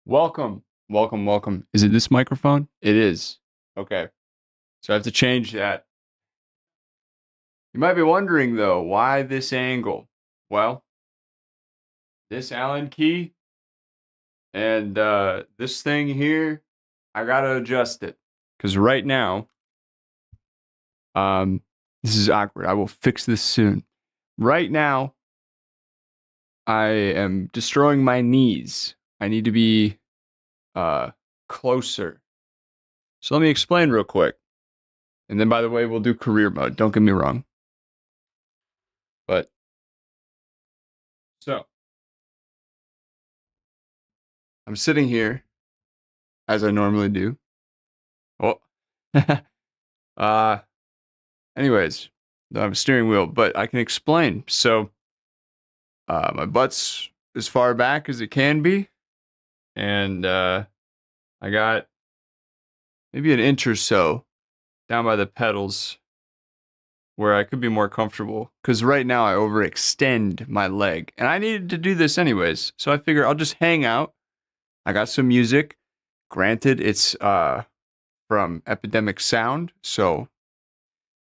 Welcome, welcome, welcome. Is it this microphone? It is. Okay. So I have to change that. You might be wondering, though, why this angle? Well, this Allen key and this thing here, I gotta adjust it. Because right now, this is awkward. I will fix this soon. Right now, I am destroying my knees. I need to be closer. So let me explain real quick. And then, by the way, we'll do career mode. Don't get me wrong. But, so, I'm sitting here, as I normally do. Oh. Anyways, I have a steering wheel, but I can explain. So, my butt's as far back as it can be. And, I got maybe an inch or so down by the pedals where I could be more comfortable. Because right now I overextend my leg. And I needed to do this anyways. So I figure I'll just hang out. I got some music. Granted, it's from Epidemic Sound. So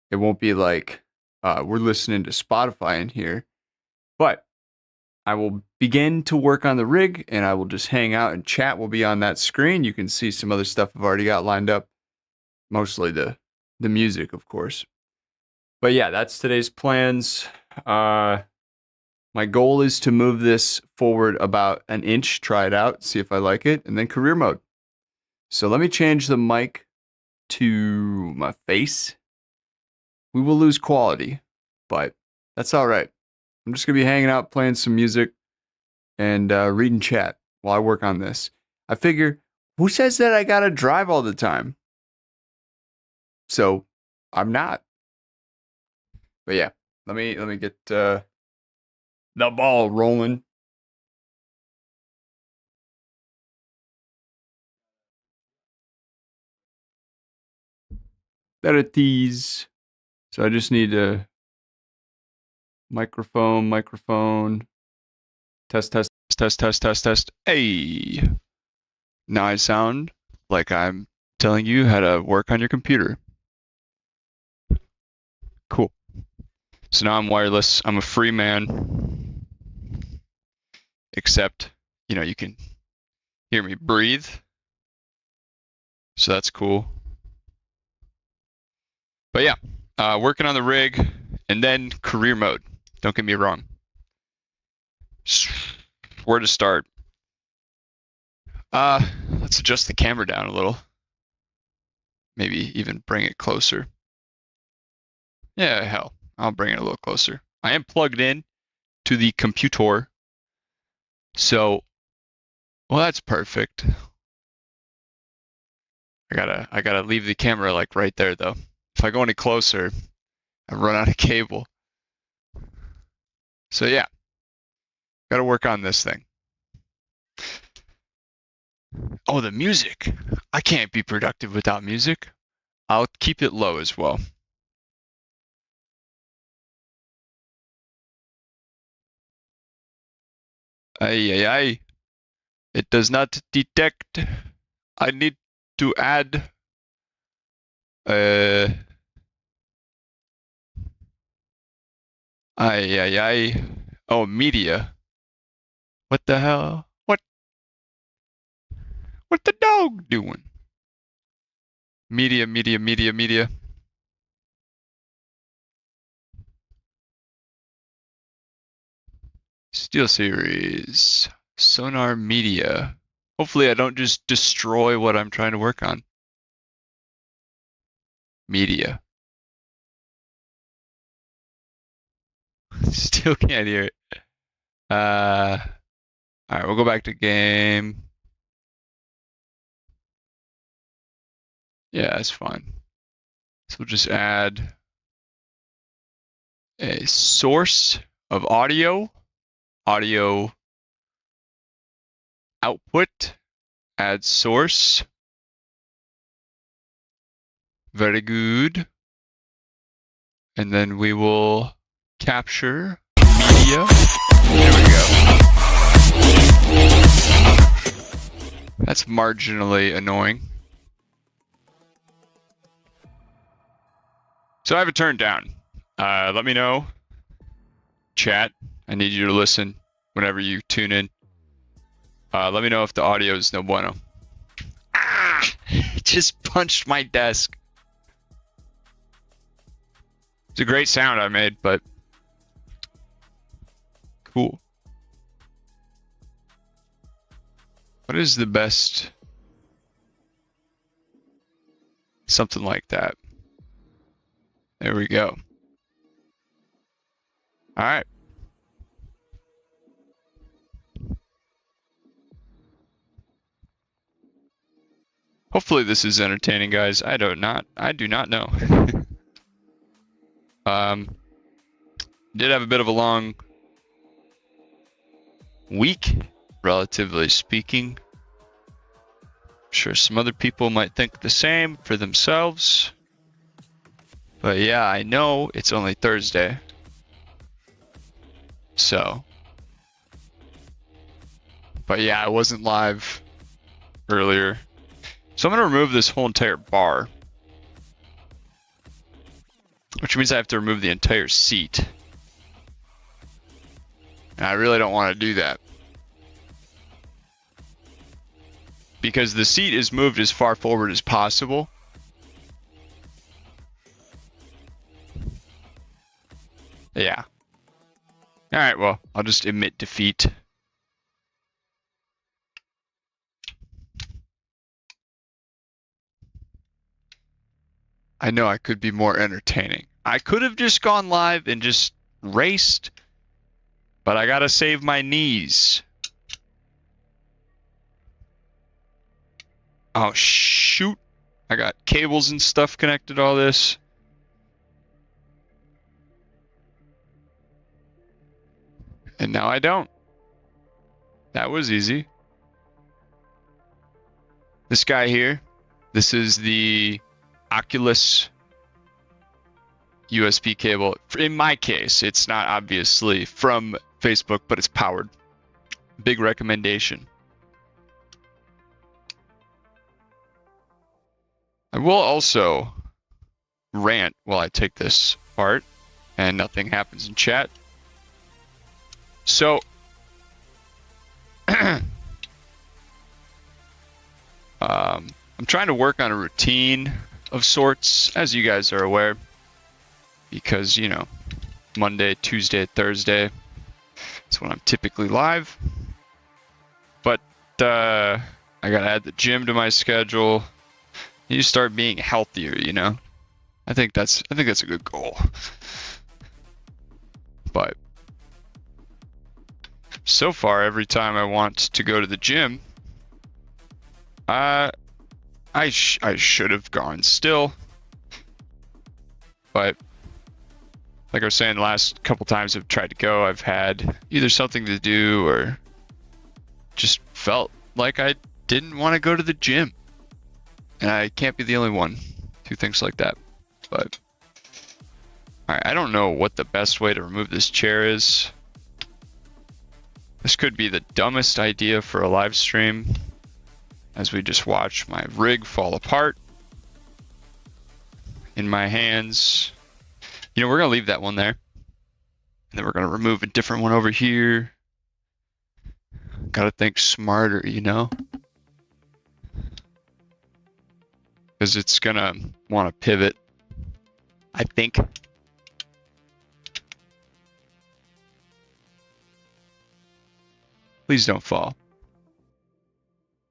it won't be like we're listening to Spotify in here. But I will begin to work on the rig and I will just hang out and chat will be on that screen. You can see some other stuff I've already got lined up. Mostly the music, of course. But yeah, that's today's plans. My goal is to move this forward about an inch, try it out, see if I like it, and then career mode. So let me change the mic to my face. We will lose quality, but that's all right. I'm just going to be hanging out, playing some music, and reading chat while I work on this. I figure, who says that I got to drive all the time? So I'm not. But yeah, let me get the ball rolling. Better tease. So I just need a microphone. Test. Hey. Now I sound like I'm telling you how to work on your computer. Cool. So now I'm wireless. I'm a free man. Except, you can hear me breathe. So that's cool. But yeah, working on the rig and then career mode. Don't get me wrong. Where to start? Let's adjust the camera down a little. Maybe even bring it closer. Yeah, hell, I'll bring it a little closer. I am plugged in to the computer. So, well, that's perfect. I gotta leave the camera like right there though. If I go any closer, I run out of cable. So yeah, gotta work on this thing. Oh, the music. I can't be productive without music. I'll keep it low as well. Ay. It does not detect. I need to add ay. Oh, media. What the hell? What the dog doing? Media. SteelSeries. Sonar Media. Hopefully I don't just destroy what I'm trying to work on. Media. Still can't hear it. Alright, we'll go back to game. Yeah, that's fine. So we'll just add a source of audio output, add source. Very good. And then we will capture media. There we go. That's marginally annoying. So I have it turned down. Let me know. Chat. I need you to listen whenever you tune in. Let me know if the audio is no bueno. Ah! Just punched my desk. It's a great sound I made, but cool. What is the best? Something like that. There we go. All right. Hopefully this is entertaining, guys. I do not know. Did have a bit of a long week, relatively speaking. I'm sure some other people might think the same for themselves. But yeah, I know it's only Thursday. So. But yeah, I wasn't live earlier. So I'm going to remove this whole entire bar. Which means I have to remove the entire seat. And I really don't want to do that. Because the seat is moved as far forward as possible. Yeah. Alright, well, I'll just admit defeat. I know I could be more entertaining. I could have just gone live and just raced, but I gotta save my knees. Oh, shoot. I got cables and stuff connected to all this. And now I don't. That was easy. This guy here, this is the Oculus USB cable. In my case, it's not obviously from Facebook, but it's powered. Big recommendation. I will also rant while I take this apart and nothing happens in chat. So, I'm trying to work on a routine of sorts, as you guys are aware, because, you know, Monday, Tuesday, Thursday, that's when I'm typically live. But I gotta add the gym to my schedule. You start being healthier, you know. I think that's a good goal. But so far, every time I want to go to the gym, I should have gone still. But like I was saying, the last couple times I've tried to go, I've had either something to do or just felt like I didn't want to go to the gym. And I can't be the only one who thinks like that. But I don't know what the best way to remove this chair is. This could be the dumbest idea for a live stream, as we just watch my rig fall apart in my hands. You know, we're going to leave that one there. And then we're going to remove a different one over here. Got to think smarter, you know? Because it's going to want to pivot, I think. Please don't fall.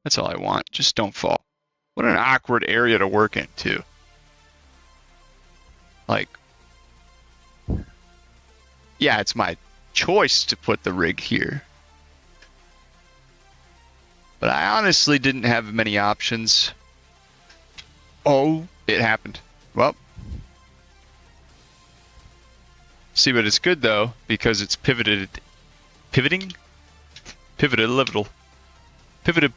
That's all I want. Just don't fall. What an awkward area to work in, too. Like, yeah, it's my choice to put the rig here. But I honestly didn't have many options. Oh, it happened. Well. See, but it's good, though, because it's pivoted. Pivoting? Pivoted a little. Pivoted.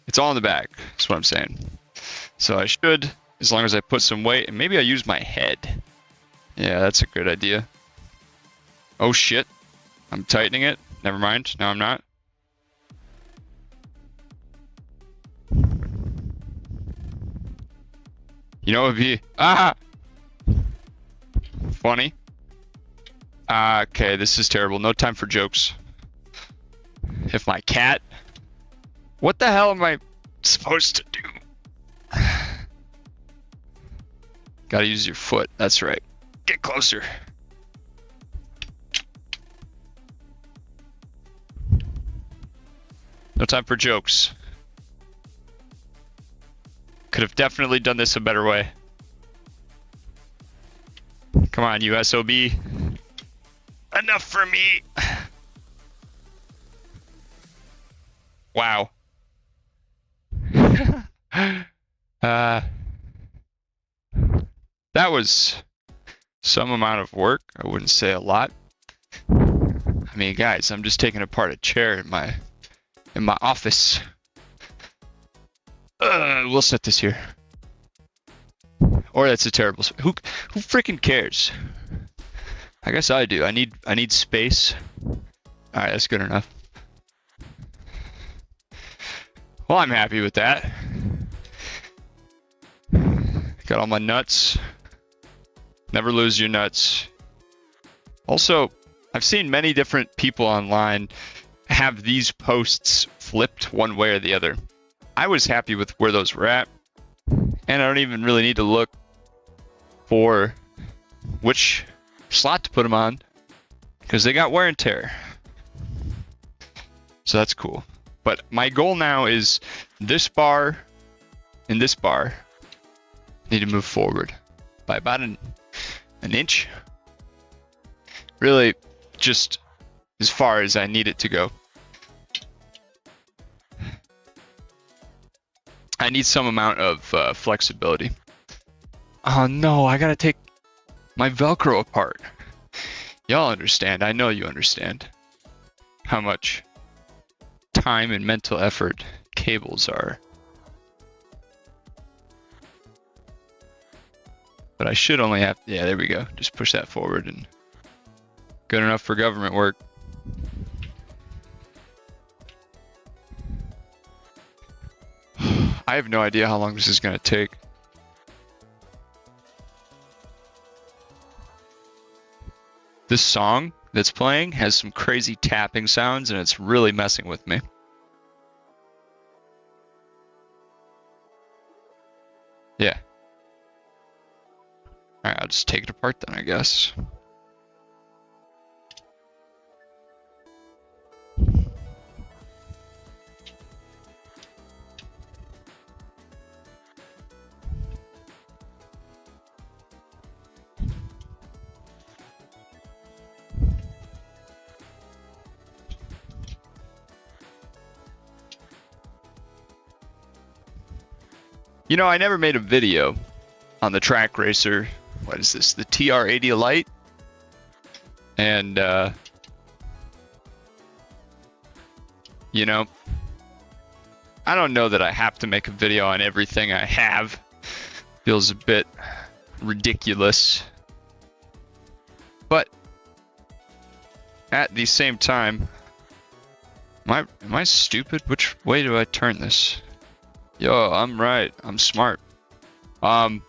It's all in the back. That's what I'm saying. So I should, as long as I put some weight, and maybe I use my head. Yeah, that's a good idea. Oh shit. I'm tightening it. Never mind. No, I'm not. You know, it'd be funny. Okay, this is terrible. No time for jokes. If my cat... What the hell am I supposed to do? Gotta use your foot. That's right. Get closer. No time for jokes. Could have definitely done this a better way. Come on, you SOB. Enough for me. Wow. That was some amount of work. I wouldn't say a lot. I mean, guys, I'm just taking apart a chair in my office. We'll set this here. Or that's a terrible. Who freaking cares? I guess I do. I need space. All right, that's good enough. Well, I'm happy with that. Got all my nuts. Never lose your nuts. Also, I've seen many different people online have these posts flipped one way or the other. I was happy with where those were at, and I don't even really need to look for which slot to put them on because they got wear and tear. So that's cool. But my goal now is this bar and this bar need to move forward by about an inch. Really just as far as I need it to go. I need some amount of flexibility. Oh no, I gotta take my Velcro apart. Y'all understand, I know you understand how much time and mental effort cables are. But I should only have, yeah, there we go. Just push that forward and good enough for government work. I have no idea how long this is going to take. This song that's playing has some crazy tapping sounds and it's really messing with me. Yeah. Alright, I'll just take it apart then, I guess. You know, I never made a video on the track racer. What is this? The TR80 Lite? And, you know, I don't know that I have to make a video on everything I have. Feels a bit ridiculous. But at the same time, am I stupid? Which way do I turn this? Yo, I'm right. I'm smart. I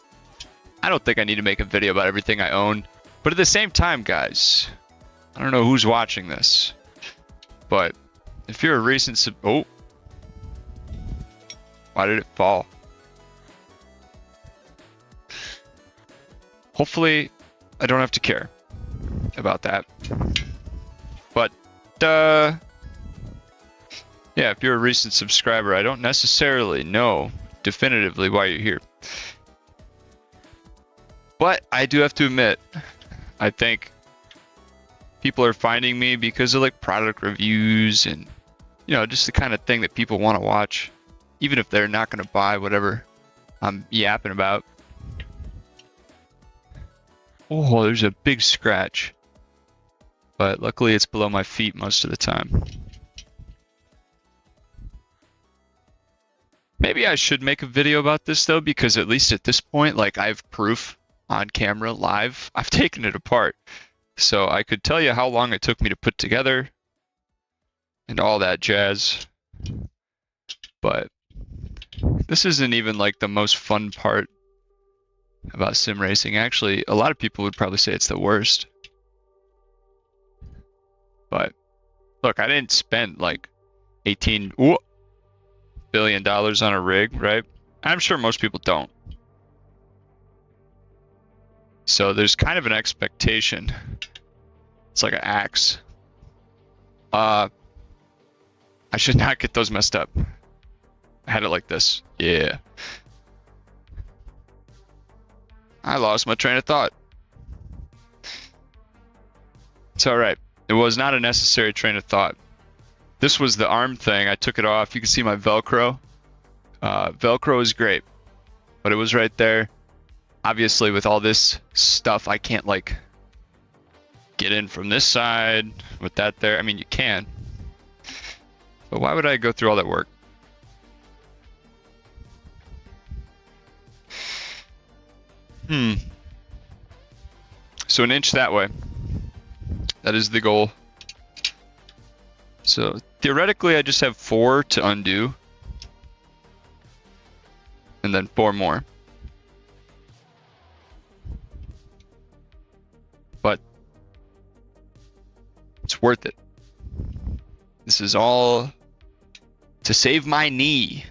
don't think I need to make a video about everything I own. But at the same time, guys, I don't know who's watching this. But if you're a recent oh. Why did it fall? Hopefully, I don't have to care about that. But, yeah, if you're a recent subscriber, I don't necessarily know definitively why you're here. But I do have to admit, I think people are finding me because of like product reviews and, you know, just the kind of thing that people want to watch, even if they're not going to buy whatever I'm yapping about. Oh, there's a big scratch. but luckily it's below my feet most of the time. Maybe I should make a video about this though, because at least at this point, like, I have proof on camera live. I've taken it apart. So I could tell you how long it took me to put together and all that jazz. But this isn't even like the most fun part about sim racing. Actually, a lot of people would probably say it's the worst. But look, I didn't spend like $18 billion on a rig, right? I'm sure most people don't. So there's kind of an expectation. It's like an axe. I should not get those messed up. I had it like this. Yeah. I lost my train of thought. It's alright. It was not a necessary train of thought. This was the arm thing. I took it off. You can see my Velcro. Velcro is great, but it was right there. Obviously, with all this stuff, I can't like get in from this side with that there. I mean, you can, but why would I go through all that work? So an inch that way. That is the goal. So theoretically, I just have 4 to undo. And then 4 more. But it's worth it. This is all to save my knee.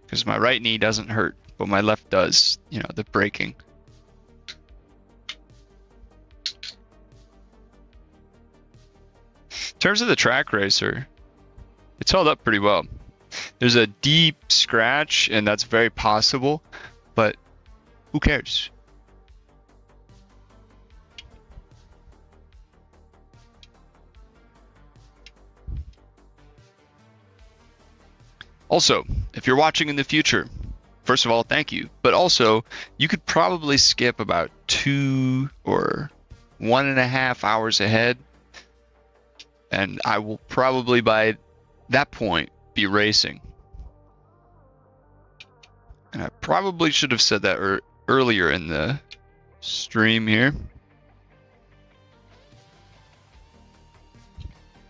Because my right knee doesn't hurt, but my left does. You know, the braking. In terms of the track racer, it's held up pretty well. There's a deep scratch, and that's very possible, but who cares? Also, if you're watching in the future, first of all, thank you. But also, you could probably skip about 2 or 1.5 hours ahead. And I will probably by that point be racing. And I probably should have said that earlier in the stream here.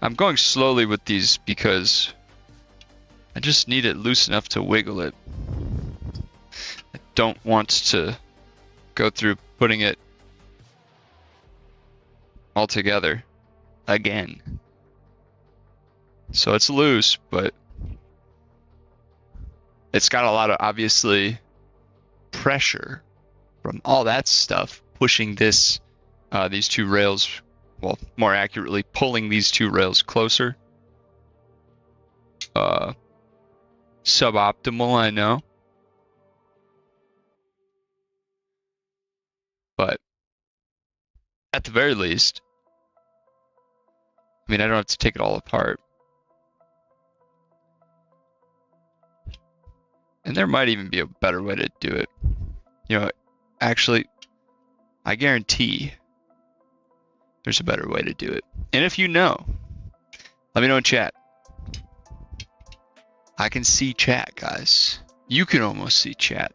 I'm going slowly with these because I just need it loose enough to wiggle it. I don't want to go through putting it all together again. So it's loose, but it's got a lot of, obviously, pressure from all that stuff pushing this, these 2 rails, well, more accurately, pulling these 2 rails closer. Suboptimal, I know. But at the very least, I mean, I don't have to take it all apart. And there might even be a better way to do it. You know, actually, I guarantee there's a better way to do it. And if you know, let me know in chat. I can see chat, guys. You can almost see chat.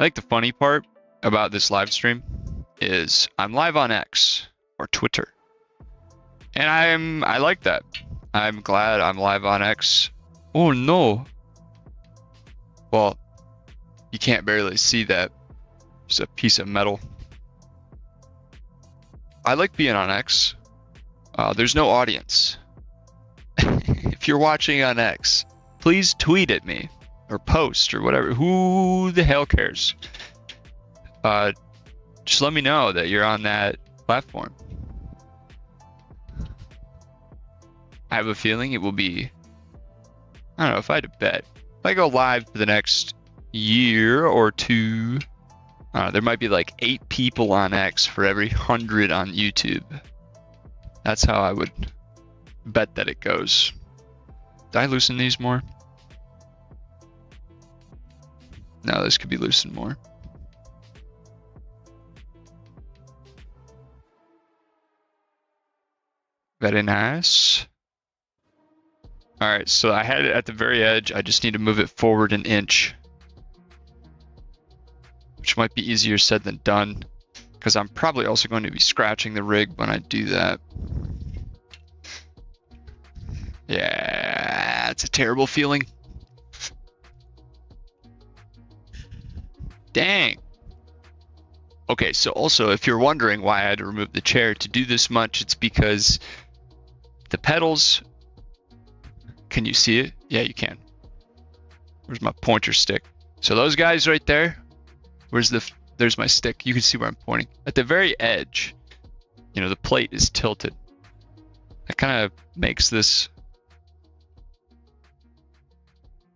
I think the funny part about this live stream is I'm live on X or Twitter. And I like that. I'm glad I'm live on X. Oh no. Well, you can't barely see that. It's a piece of metal. I like being on X. There's no audience. If you're watching on X, please tweet at me or post or whatever. Who the hell cares? Just let me know that you're on that platform. I have a feeling it will be, I don't know, if I had to bet, if I go live for the next year or 2, there might be like 8 people on X for every 100 on YouTube. That's how I would bet that it goes. Did I loosen these more? No, this could be loosened more. Very nice. All right, so I had it at the very edge. I just need to move it forward an inch, which might be easier said than done, because I'm probably also going to be scratching the rig when I do that. Yeah, it's a terrible feeling. Dang. Okay, so also, if you're wondering why I had to remove the chair to do this much, it's because the pedals, can you see it? Yeah, you can. Where's my pointer stick? So those guys right there, there's my stick. You can see where I'm pointing. At the very edge, you know, the plate is tilted. That kind of makes this,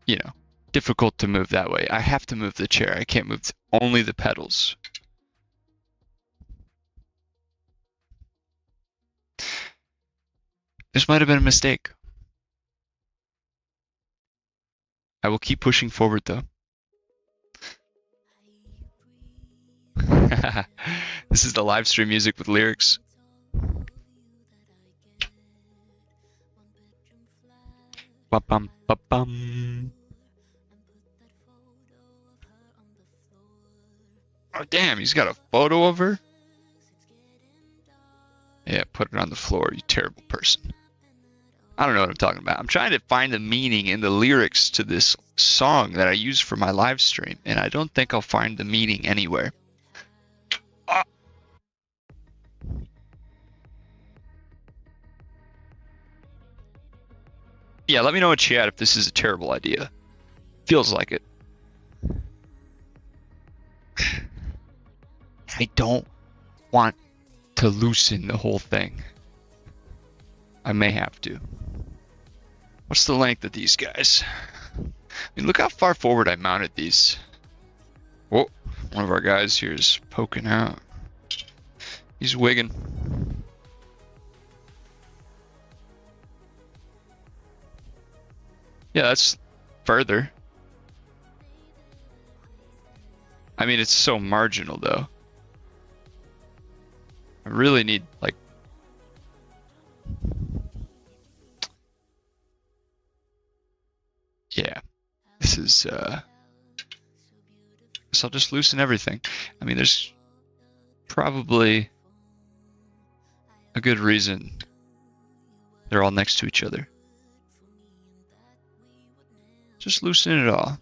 you know, difficult to move that way. I have to move the chair. I can't move only the pedals. This might have been a mistake. I will keep pushing forward though. This is the live stream music with lyrics. Ba-bum, ba-bum. Oh damn, he's got a photo of her? Yeah, put it on the floor, you terrible person. I don't know what I'm talking about. I'm trying to find the meaning in the lyrics to this song that I use for my live stream, and I don't think I'll find the meaning anywhere. Ah. Yeah, let me know in chat if this is a terrible idea. Feels like it. I don't want to loosen the whole thing. I may have to. What's the length of these guys? I mean, look how far forward I mounted these. Whoa, one of our guys here is poking out. He's wigging. Yeah, that's further. I mean, it's so marginal though. I really need like yeah, this is so I'll just loosen everything. I mean, there's probably a good reason they're all next to each other. Just loosen it all.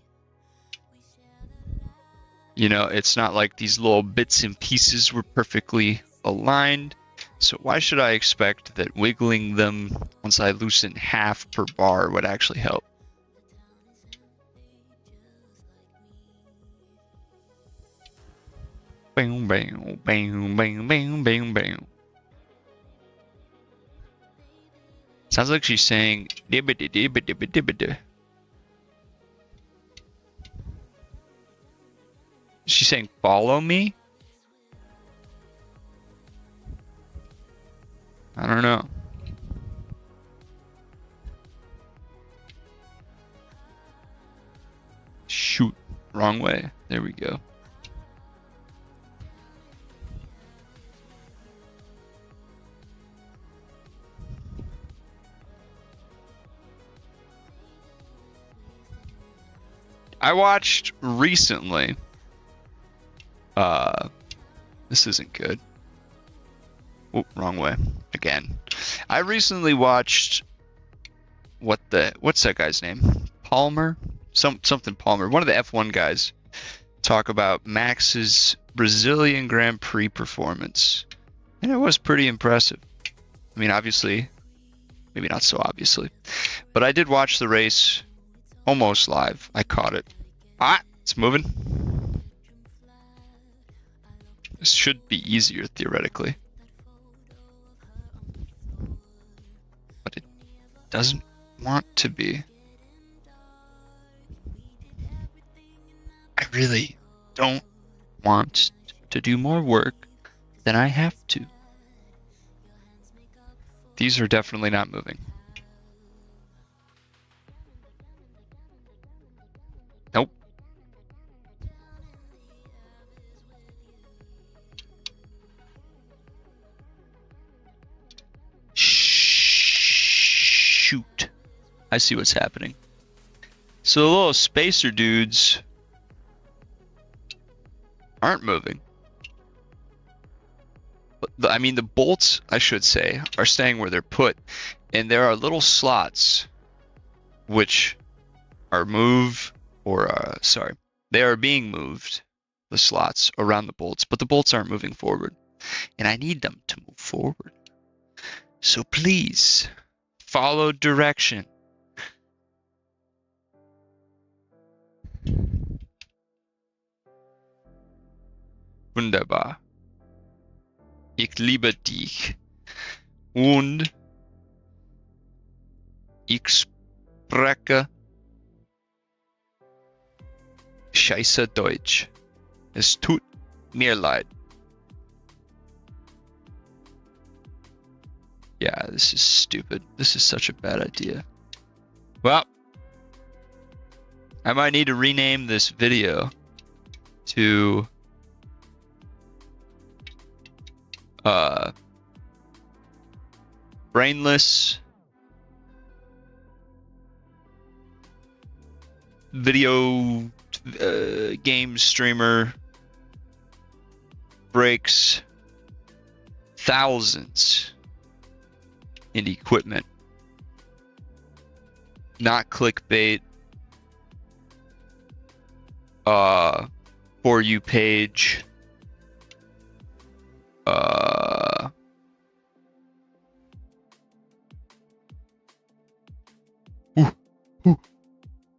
You know, it's not like these little bits and pieces were perfectly aligned. So why should I expect that wiggling them once I loosen half per bar would actually help? Bang, bang, bang, bang, bang, bang, bang. Sounds like she's saying dibbidi dibbidi dibbidi. She's saying follow me? I don't know. Shoot, wrong way. There we go. I watched recently. This isn't good. Oh, wrong way. Again. I recently watched what's that guy's name? Palmer? Something Palmer. One of the F1 guys talk about Max's Brazilian Grand Prix performance. And it was pretty impressive. I mean, obviously, maybe not so obviously. But I did watch the race almost live. I caught it. Ah, it's moving. This should be easier theoretically. But it doesn't want to be. I really don't want to do more work than I have to. These are definitely not moving. Nope. I see what's happening. So the little spacer dudes aren't moving. I mean, the bolts, I should say, are staying where they're put. And there are little slots which are they are being moved, the slots around the bolts, but the bolts aren't moving forward. And I need them to move forward. So please, follow direction. Wunderbar. Ich liebe dich. Und ich spreche scheiße Deutsch. Es tut mir leid. Yeah, this is stupid. This is such a bad idea. Well, I might need to rename this video to brainless video game streamer breaks thousands in equipment. Not clickbait. For you page.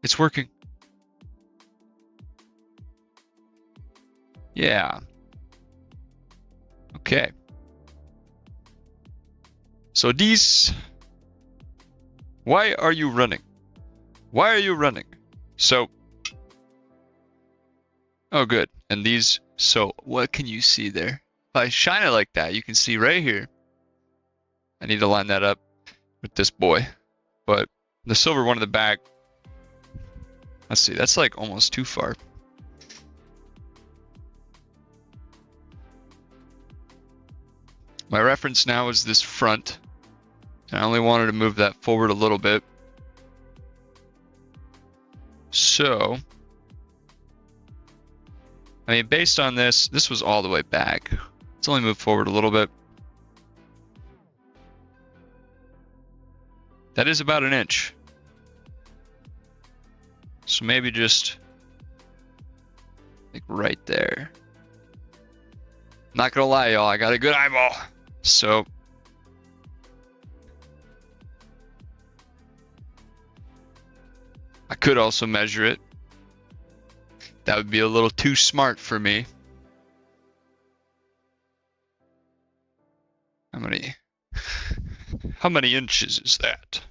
It's working. Yeah. Okay. So these... Why are you running? Why are you running? So... Oh, good. And these... So, what can you see there? If I shine it like that, you can see right here. I need to line that up with this boy. But the silver one in the back... Let's see, that's like almost too far. My reference now is this front. I only wanted to move that forward a little bit. So, I mean, based on this, this was all the way back. Let's only move forward a little bit. That is about an inch. So maybe just like right there. Not gonna lie, y'all, I got a good eyeball. So I could also measure it. That would be a little too smart for me. How many inches is that?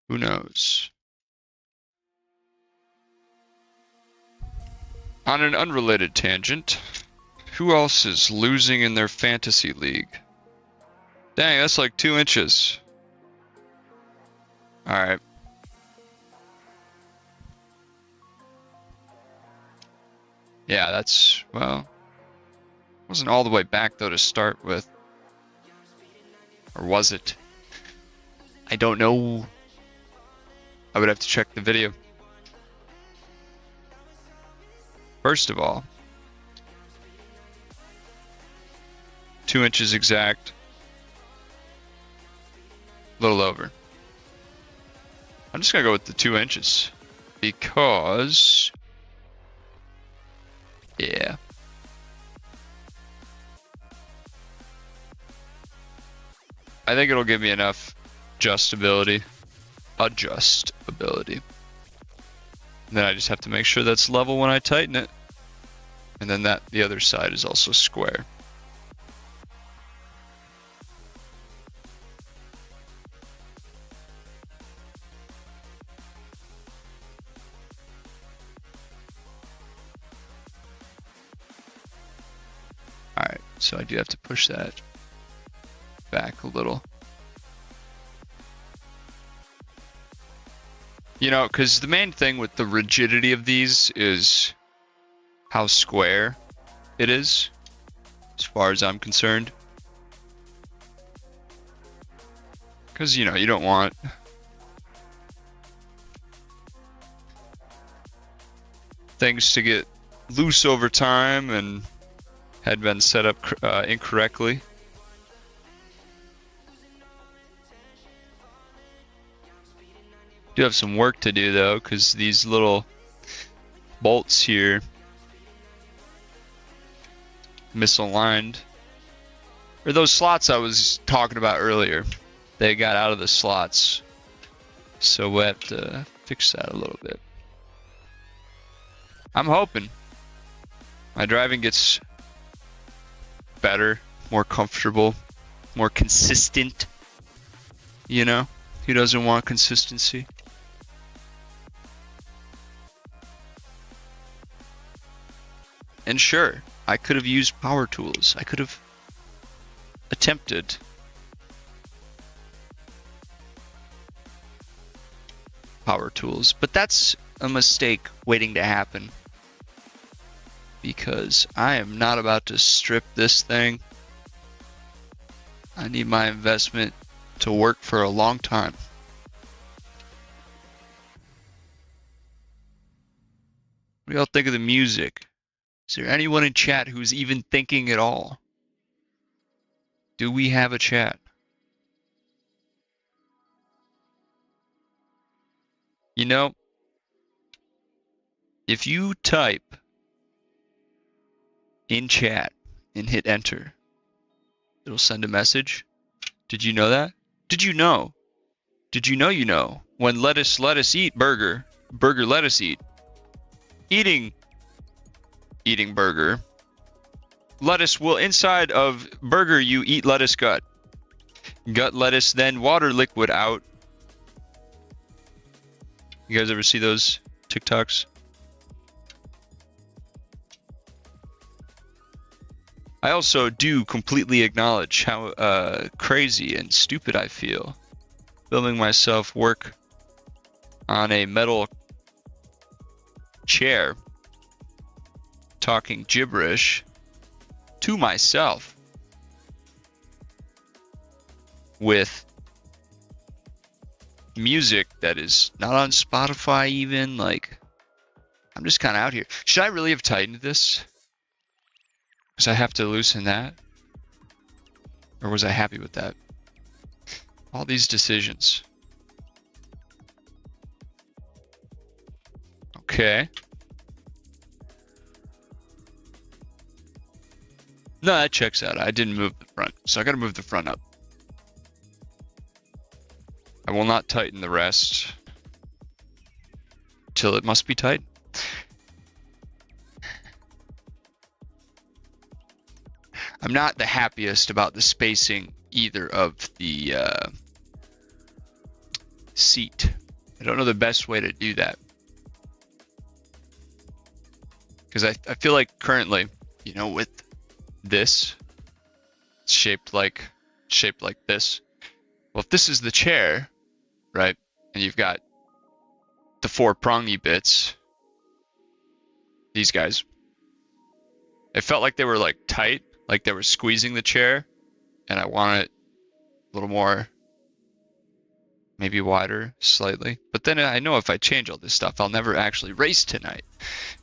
Who knows? On an unrelated tangent, who else is losing in their fantasy league? Dang, that's like 2 inches. Alright. Yeah, that's, well, wasn't all the way back though to start with. Or was it? I don't know. I would have to check the video. First of all, 2 inches exact. A little over. I'm just gonna go with the 2 inches. Because... yeah. I think it'll give me enough adjustability. And then I just have to make sure that's level when I tighten it. And then that the other side is also square. Alright, so I do have to push that back a little. You know, because the main thing with the rigidity of these is how square it is, as far as I'm concerned. Because, you know, you don't want things to get loose over time and had been set up incorrectly. Do have some work to do though, because these little bolts here misaligned. Or those slots I was talking about earlier, they got out of the slots. So we'll have to fix that a little bit. I'm hoping my driving gets better, more comfortable, more consistent. You know, who doesn't want consistency? And sure, I could have used power tools. I could have attempted power tools, but that's a mistake waiting to happen, because I am not about to strip this thing. I need my investment to work for a long time. What do y'all think of the music? Is there anyone in chat who's even thinking at all? Do we have a chat? You know, if you type in chat and hit enter, it'll send a message. Did you know that? Did you know? Did you know you know? When lettuce eat burger, burger lettuce eat. Eating burger. Lettuce will inside of burger you eat lettuce gut. Gut lettuce then water liquid out. You guys ever see those TikToks? I also do completely acknowledge how crazy and stupid I feel filming myself work on a metal chair talking gibberish to myself with music that is not on Spotify even. Like, I'm just kind of out here. Should I really have tightened this? Because I have to loosen that? Or was I happy with that? All these decisions. Okay. No, that checks out. I didn't move the front, so I gotta move the front up. I will not tighten the rest till it must be tightened. I'm not the happiest about the spacing either of the seat. I don't know the best way to do that. Because I feel like currently, you know, with this, it's shaped like this. Well, if this is the chair, right, and you've got the four prongy bits, these guys, it felt like they were like tight, like they were squeezing the chair, and I want it a little more, maybe wider slightly. But then I know if I change all this stuff, I'll never actually race tonight,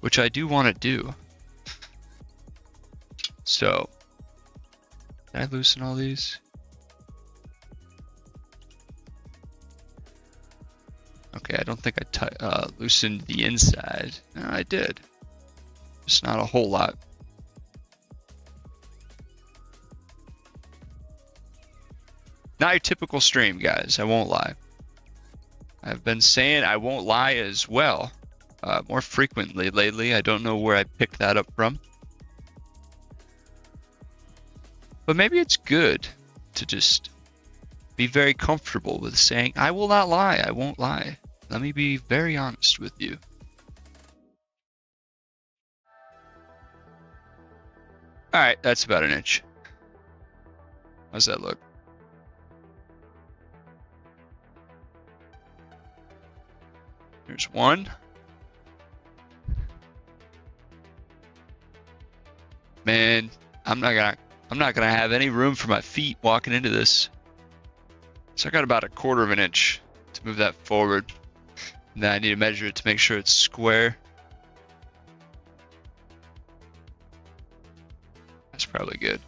which I do want to do. So, did I loosen all these? Okay, I don't think I loosened the inside. No, I did. Just not a whole lot. Not your typical stream, guys. I won't lie. I've been saying I won't lie as well, more frequently lately. I don't know where I picked that up from. But maybe it's good to just be very comfortable with saying, I will not lie, I won't lie. Let me be very honest with you. Alright, that's about an inch. How's that look? Here's one. Man, I'm not gonna have any room for my feet walking into this. So I got about 1/4 of an inch to move that forward. And then I need to measure it to make sure it's square. That's probably good.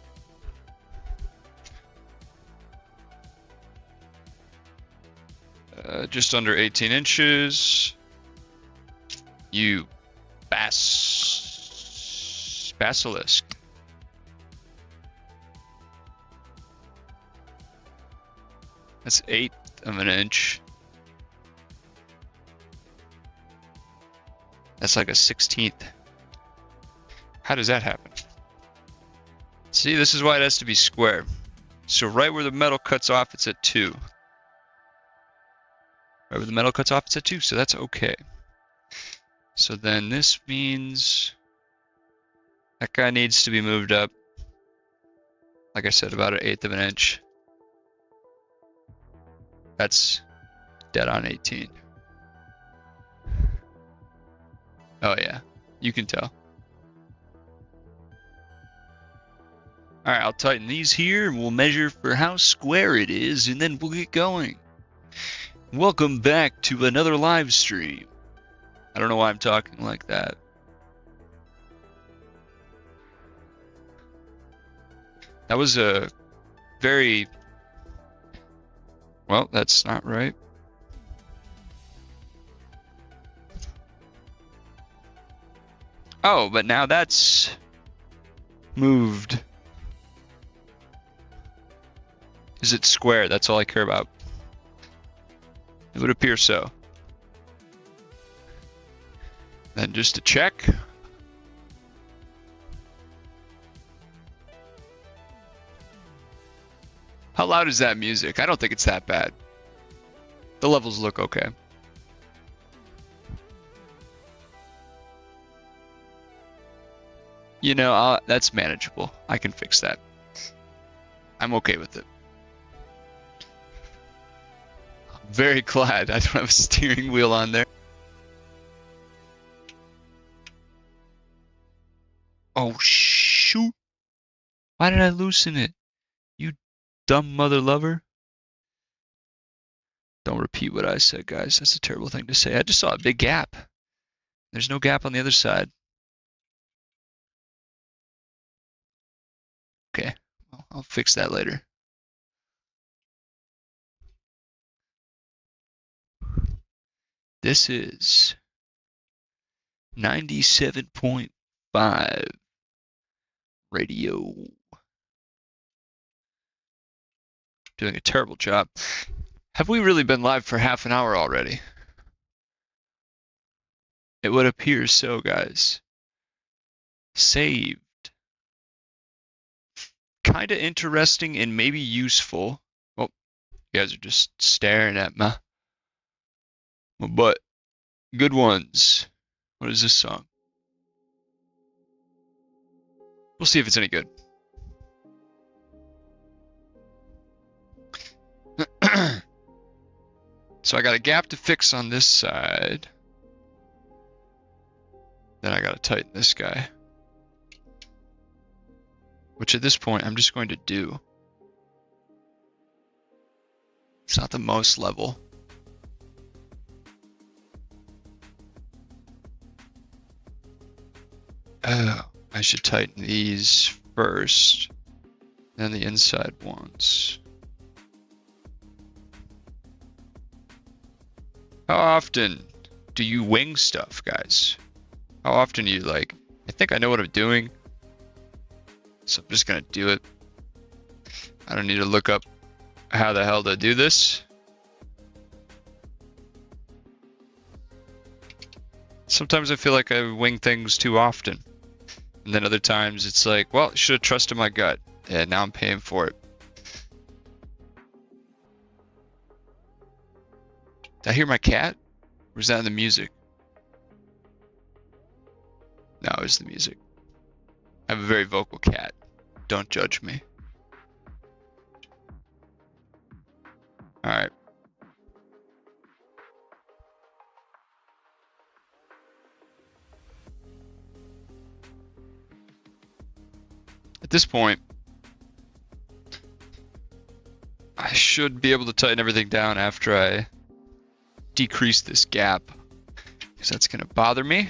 Just under 18 inches. You basilisk. That's 1/8 of an inch. That's like a 16th. How does that happen? See, this is why it has to be square. So right where the metal cuts off, it's at 2. Right where the metal cuts off, it's at 2, so that's okay. So then this means that guy needs to be moved up. Like I said, about 1/8 of an inch. That's dead on 18. Oh yeah, you can tell. Alright, I'll tighten these here and we'll measure for how square it is and then we'll get going. Welcome back to another live stream. I don't know why I'm talking like that. That was a very... Well, that's not right. Oh, but now that's moved. Is it square? That's all I care about. It would appear so. Then just to check. How loud is that music? I don't think it's that bad. The levels look okay. You know, that's manageable. I can fix that. I'm okay with it. I'm very glad I don't have a steering wheel on there. Oh, shoot. Why did I loosen it? You dumb mother lover. Don't repeat what I said, guys. That's a terrible thing to say. I just saw a big gap. There's no gap on the other side. Okay, well, I'll fix that later. This is 97.5 radio. Doing a terrible job. Have we really been live for half an hour already? It would appear so, guys. Saved. Kind of interesting and maybe useful. Oh, you guys are just staring at my butt. Good ones. What is this song? We'll see if it's any good. So I got a gap to fix on this side. Then I gotta tighten this guy. Which at this point I'm just going to do. It's not the most level. Oh, I should tighten these first, then the inside ones. How often do you wing stuff, guys? How often do you like, I think I know what I'm doing, so I'm just gonna do it. I don't need to look up how the hell to do this. Sometimes I feel like I wing things too often. And then other times it's like, well, I should have trusted my gut. And now I'm paying for it. Did I hear my cat? Or was that in the music? No, it was the music. I have a very vocal cat. Don't judge me. Alright. At this point, I should be able to tighten everything down after I decrease this gap, because that's going to bother me.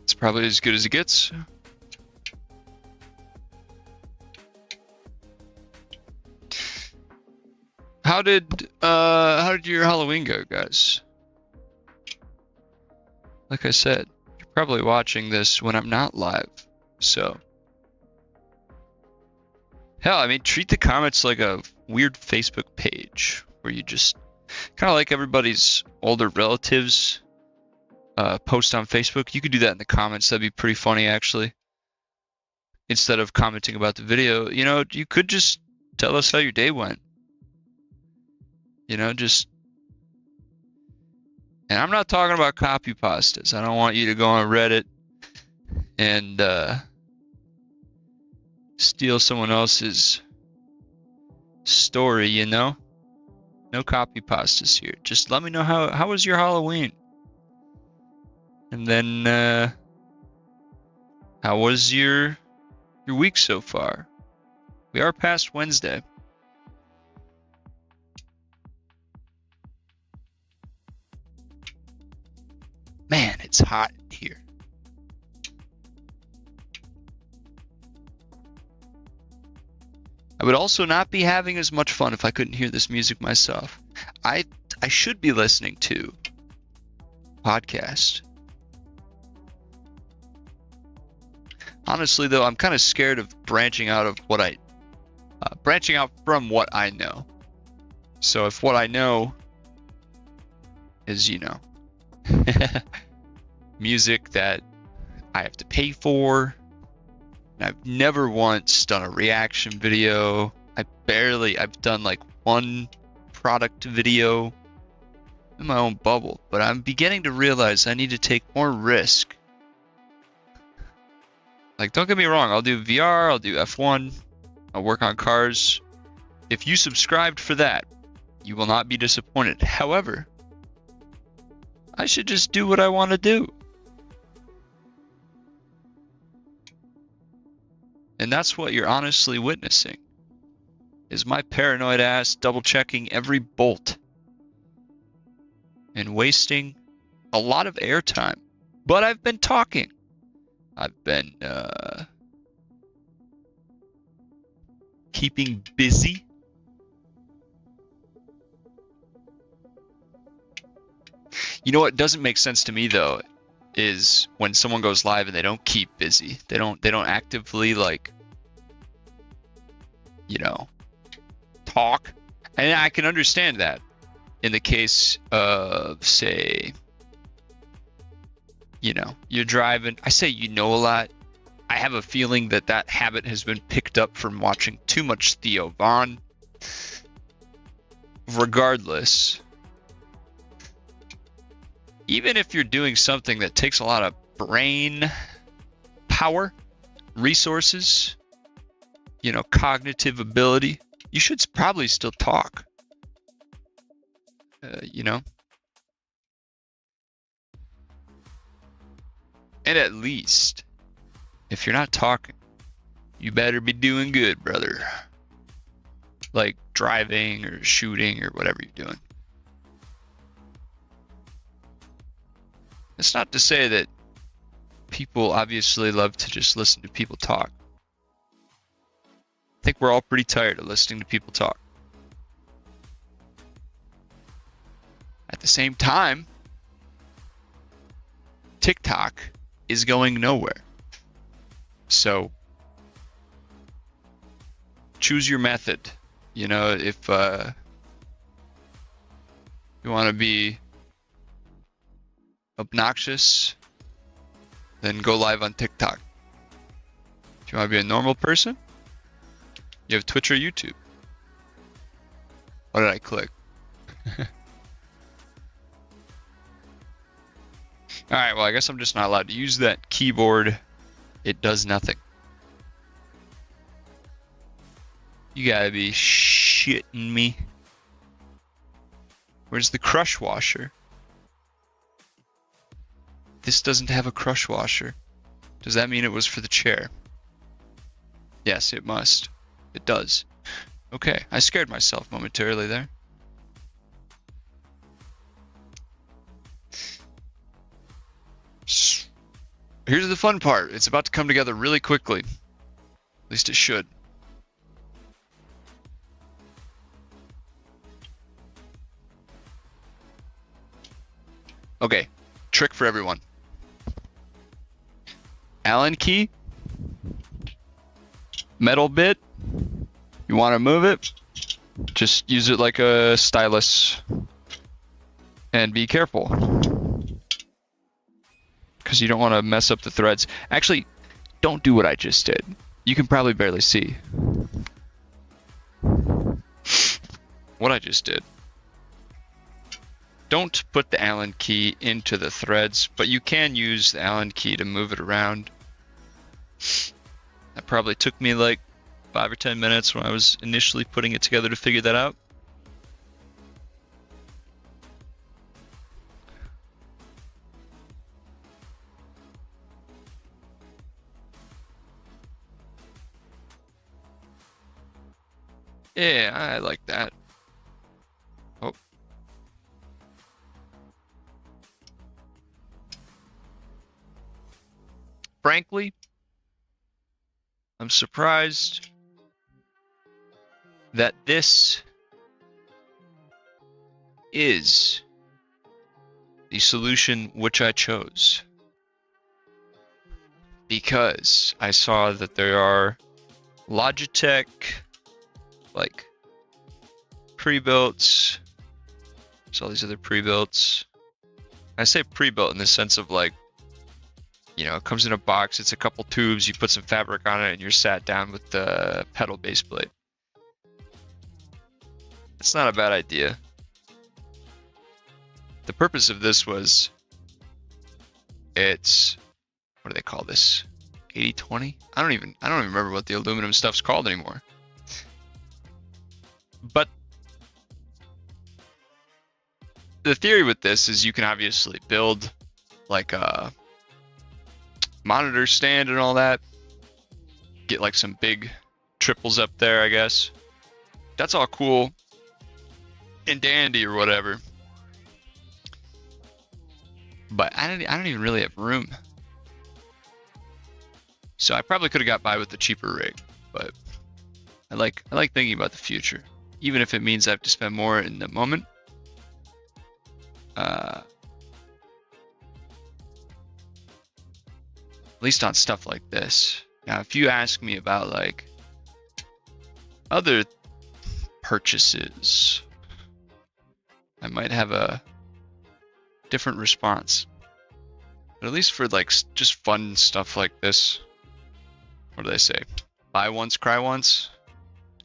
It's probably as good as it gets. How did your Halloween go, guys? Like I said, you're probably watching this when I'm not live, so hell, I mean, treat the comments like a weird Facebook page where you just kind of like everybody's older relatives post on Facebook. You could do that in the comments. That'd be pretty funny, actually. Instead of commenting about the video, you know, you could just tell us how your day went. You know, just, and I'm not talking about copy pastas. I don't want you to go on Reddit and steal someone else's story, you know? No copy pastas here. Just let me know how was your Halloween? And then how was your week so far? We are past Wednesday. Man, it's hot in here. I would also not be having as much fun if I couldn't hear this music myself. I should be listening to podcast. Honestly, though, I'm kind of scared of branching out from what I know. So if what I know is, you know, music that I have to pay for, and I've never once done a reaction video. I've done like one product video in my own bubble, but I'm beginning to realize I need to take more risk. Like, don't get me wrong, I'll do VR, I'll do F1, I'll work on cars. If you subscribed for that, you will not be disappointed. However, I should just do what I want to do. And that's what you're honestly witnessing, is my paranoid ass double checking every bolt and wasting a lot of airtime. But I've been talking. I've been keeping busy. You know what doesn't make sense to me, though, is when someone goes live and they don't keep busy. They don't actively, like, you know, talk. And I can understand that in the case of, say, you know, you're driving. I say you know a lot. I have a feeling that that habit has been picked up from watching too much Theo Von. Regardless, even if you're doing something that takes a lot of brain power, resources, you know, cognitive ability, you should probably still talk. You know? And at least, if you're not talking, you better be doing good, brother. Like driving or shooting or whatever you're doing. It's not to say that people obviously love to just listen to people talk. I think we're all pretty tired of listening to people talk. At the same time, TikTok is going nowhere. So choose your method. You know, if you want to be obnoxious, then go live on TikTok. If you want to be a normal person, you have Twitch or YouTube. What did I click? Alright, well, I guess I'm just not allowed to use that keyboard It does nothing. You gotta be shitting me. Where's the crush washer? This doesn't have a crush washer. Does that mean it was for the chair? Yes, it must. It does. Okay, I scared myself momentarily there. Here's the fun part. It's about to come together really quickly. At least it should. Okay, trick for everyone. Allen key, metal bit. You want to move it, just use it like a stylus. And be careful, because you don't want to mess up the threads. Actually, don't do what I just did. You can probably barely see what I just did. Don't put the Allen key into the threads, but you can use the Allen key to move it around. That probably took me like 5 or 10 minutes when I was initially putting it together to figure that out. Yeah, I like that. Oh. Frankly, I'm surprised that this is the solution which I chose, because I saw that there are Logitech like pre-builts. There's all these other pre-builts. I say pre-built in the sense of like, you know, it comes in a box, it's a couple tubes, you put some fabric on it, and you're sat down with the pedal base plate. It's not a bad idea. The purpose of this was, it's, what do they call this? 80-20? I don't even remember what the aluminum stuff's called anymore. But the theory with this is you can obviously build like a monitor stand and all that. Get like some big triples up there, I guess. That's all cool and dandy or whatever. But I don't even really have room. So I probably could have got by with the cheaper rig, but I like thinking about the future, even if it means I have to spend more in the moment. At least on stuff like this. Now, if you ask me about like other purchases, I might have a different response. But at least for like just fun stuff like this, what do they say? Buy once, cry once.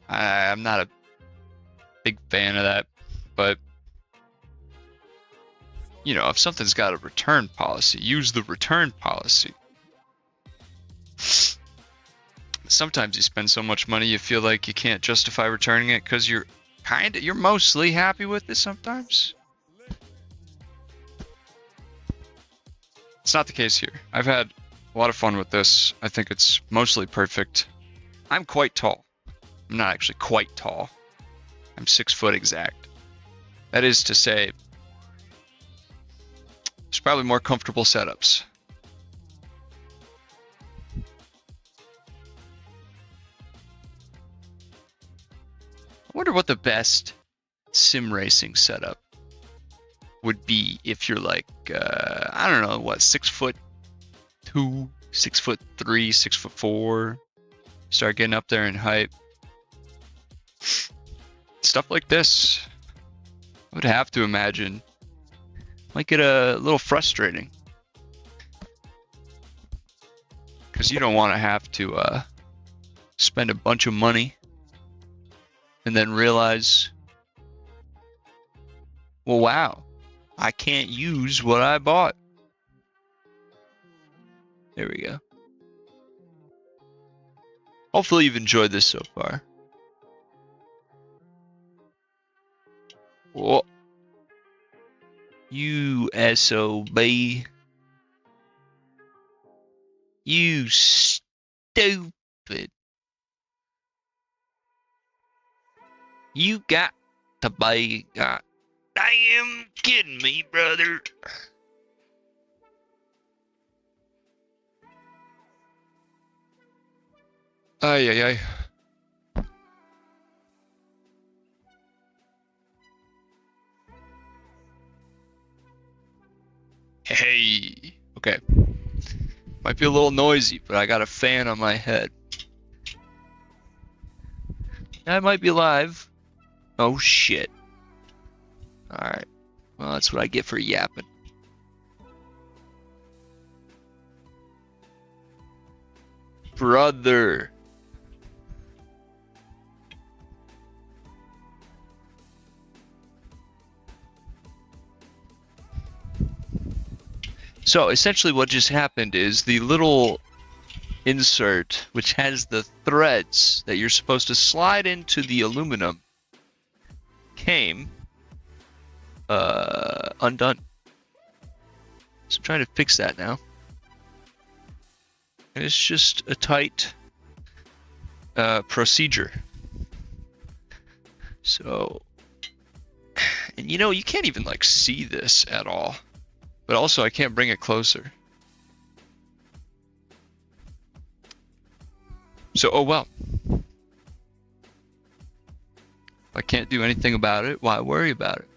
I'm not a big fan of that, but you know, if something's got a return policy, use the return policy. Sometimes you spend so much money you feel like you can't justify returning it because you're mostly happy with it sometimes. It's not the case here. I've had a lot of fun with this. I think it's mostly perfect. I'm quite tall. I'm not actually quite tall. I'm 6 foot exact. That is to say, there's probably more comfortable setups. I wonder what the best sim racing setup would be if you're like, I don't know, what, 6'2", 6'3", 6'4", start getting up there in height. Stuff like this, I would have to imagine, might get a little frustrating. Because you don't want to have to spend a bunch of money and then realize, well, wow, I can't use what I bought. There we go. Hopefully you've enjoyed this so far. Whoa. You SOB. You stupid. You got to be damn kidding me, brother. Ay, ay, ay. Hey. Okay. Might be a little noisy, but I got a fan on my head. I might be live. Oh, shit. Alright. Well, that's what I get for yapping. Brother. So essentially what just happened is the little insert, which has the threads that you're supposed to slide into the aluminum, came undone. So I'm trying to fix that now. And it's just a tight procedure. So, and you know, you can't even like see this at all. But also I can't bring it closer. So, oh well. If I can't do anything about it, why worry about it?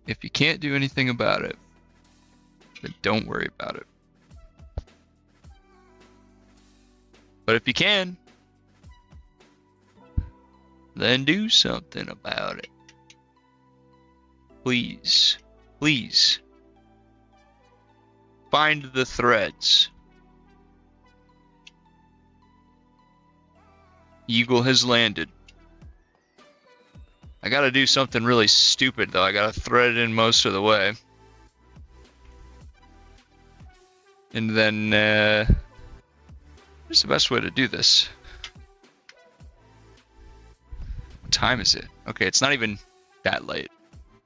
If you can't do anything about it, then don't worry about it. But if you can, then do something about it. Please, please. Find the threads. Eagle has landed. I gotta do something really stupid though. I gotta thread it in most of the way. And then, what's the best way to do this? What time is it? Okay, it's not even that late.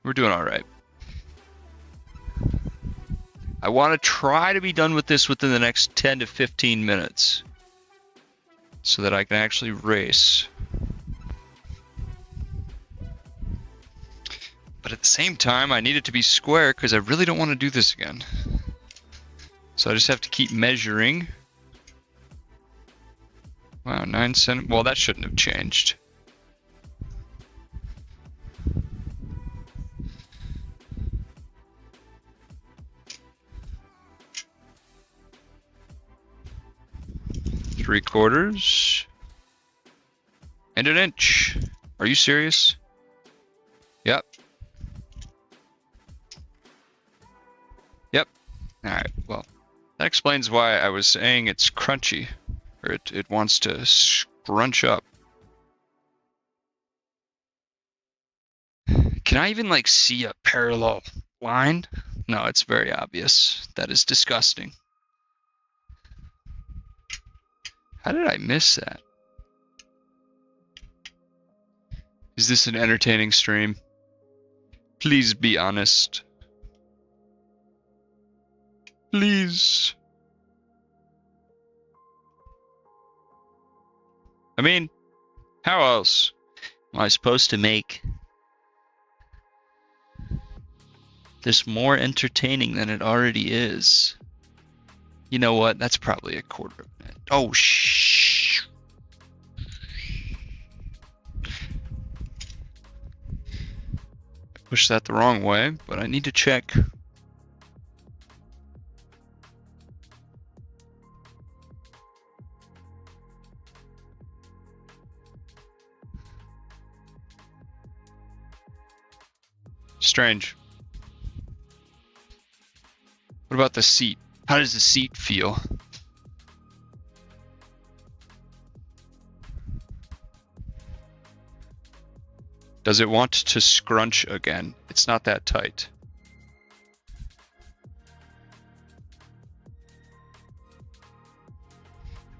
We're doing alright. I want to try to be done with this within the next 10 to 15 minutes. So that I can actually race. But at the same time, I need it to be square because I really don't want to do this again. So I just have to keep measuring. Wow, 9 centimeters. Well, that shouldn't have changed. Three-quarters. And an inch. Are you serious? Yep. Yep. Alright, well, that explains why I was saying it's crunchy. Or it wants to scrunch up. Can I even, like, see a parallel line? No, it's very obvious. That is disgusting. How did I miss that? Is this an entertaining stream? Please be honest. Please. I mean, how else am I supposed to make this more entertaining than it already is? You know what? That's probably a quarter of a minute. Oh, shh. I pushed that the wrong way, but I need to check. Strange. What about the seat? How does the seat feel? Does it want to scrunch again? It's not that tight.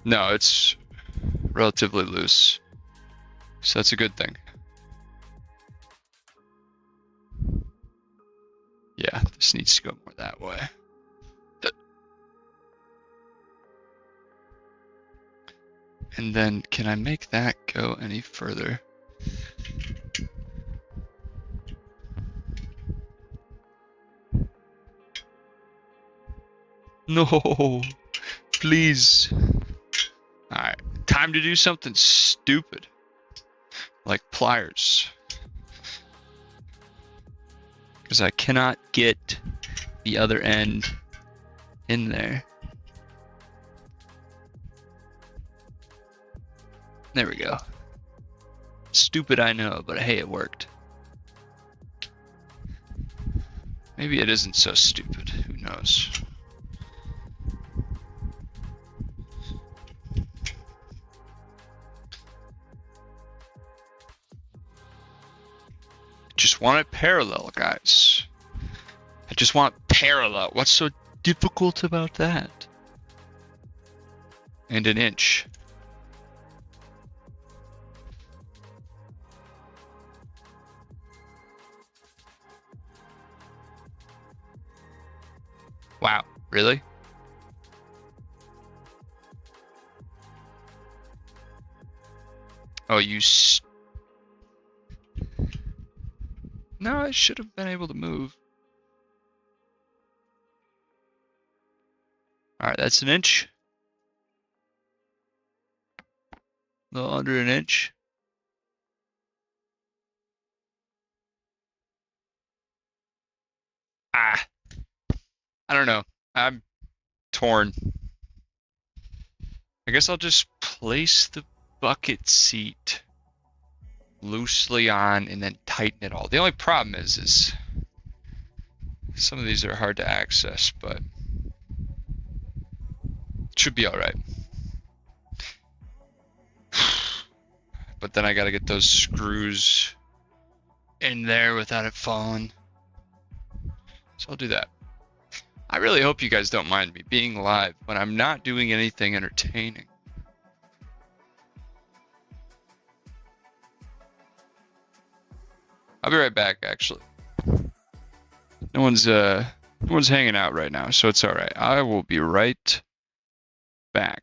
No, it's relatively loose. So that's a good thing. Yeah, this needs to go more that way. And then can I make that go any further? No, please. Alright, time to do something stupid. Like pliers. Because I cannot get the other end in there. There we go. Stupid, I know, but hey, it worked. Maybe it isn't so stupid. Who knows? Just want it parallel, guys. I just want parallel. What's so difficult about that? And an inch. Wow, really? Oh, No, I should have been able to move. Alright, that's an inch. A little under an inch. Ah, I don't know. I'm torn. I guess I'll just place the bucket seat loosely on and then tighten it all. The only problem is some of these are hard to access, but it should be all right. But then I gotta get those screws in there without it falling. So I'll do that. I really hope you guys don't mind me being live when I'm not doing anything entertaining. I'll be right back, actually. No one's hanging out right now, so it's all right. I will be right back.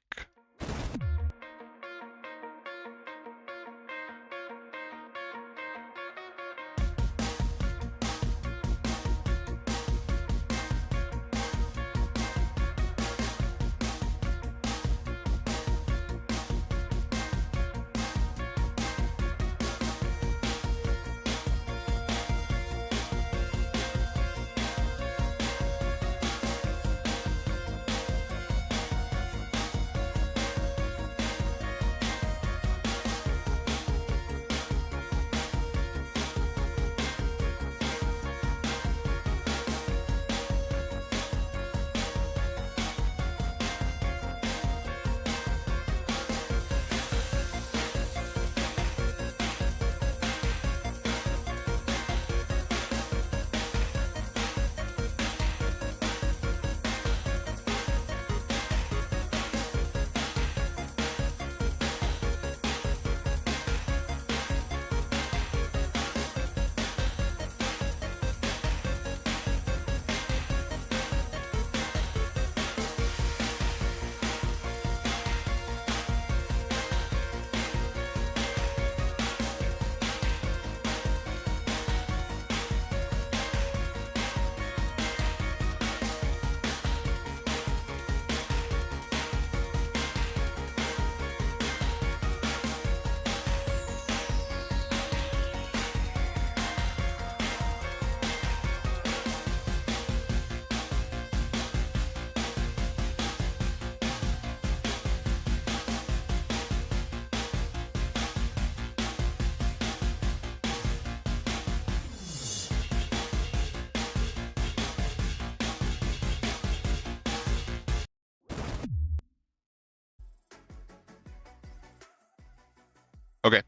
Okay,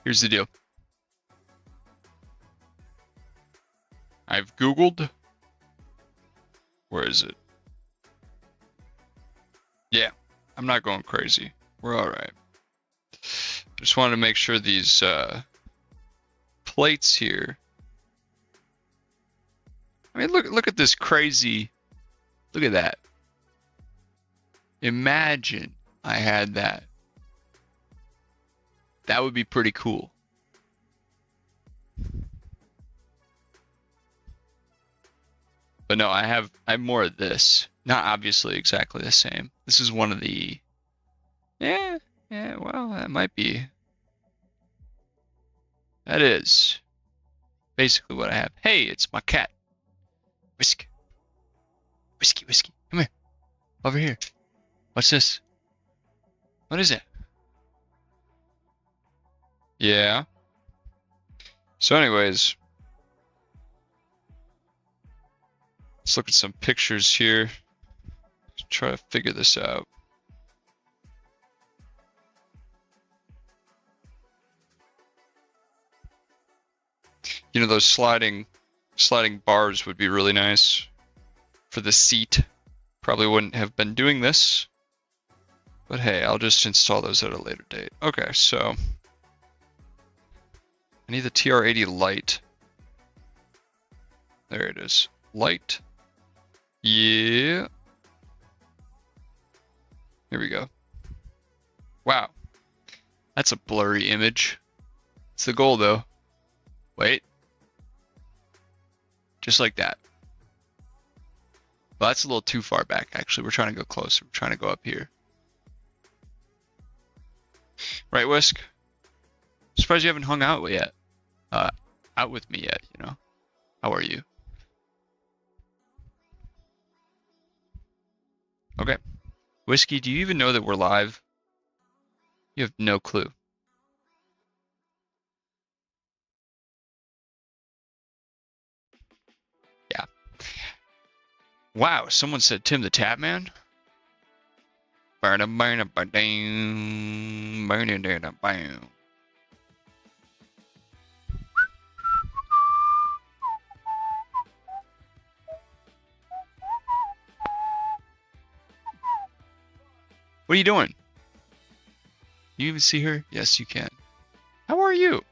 here's the deal. I've Googled. Where is it? Yeah, I'm not going crazy. We're all right. Just wanted to make sure these plates here. I mean, look at this crazy. Look at that. Imagine I had that. That would be pretty cool. But no, I have more of this. Not obviously exactly the same. This is one of the. Yeah, well, that might be. That is basically what I have. Hey, it's my cat. Whiskey. Whiskey. Come here. Over here. What's this? What is it? Yeah. So anyways, let's look at some pictures here. Let's try to figure this out. You know, those sliding bars would be really nice for the seat. Probably wouldn't have been doing this, but hey, I'll just install those at a later date. Okay, so I need the TR80 light. There it is. Light. Yeah. Here we go. Wow. That's a blurry image. It's the goal though. Wait. Just like that. Well, that's a little too far back, actually. We're trying to go closer. We're trying to go up here. Right, Whisk? Surprised you haven't hung out yet. Out with me yet, you know? How are you? Okay. Whiskey, do you even know that we're live? You have no clue. Yeah. Wow, someone said Tim the Tap Man? What are you doing? You even see her? Yes, you can. How are you?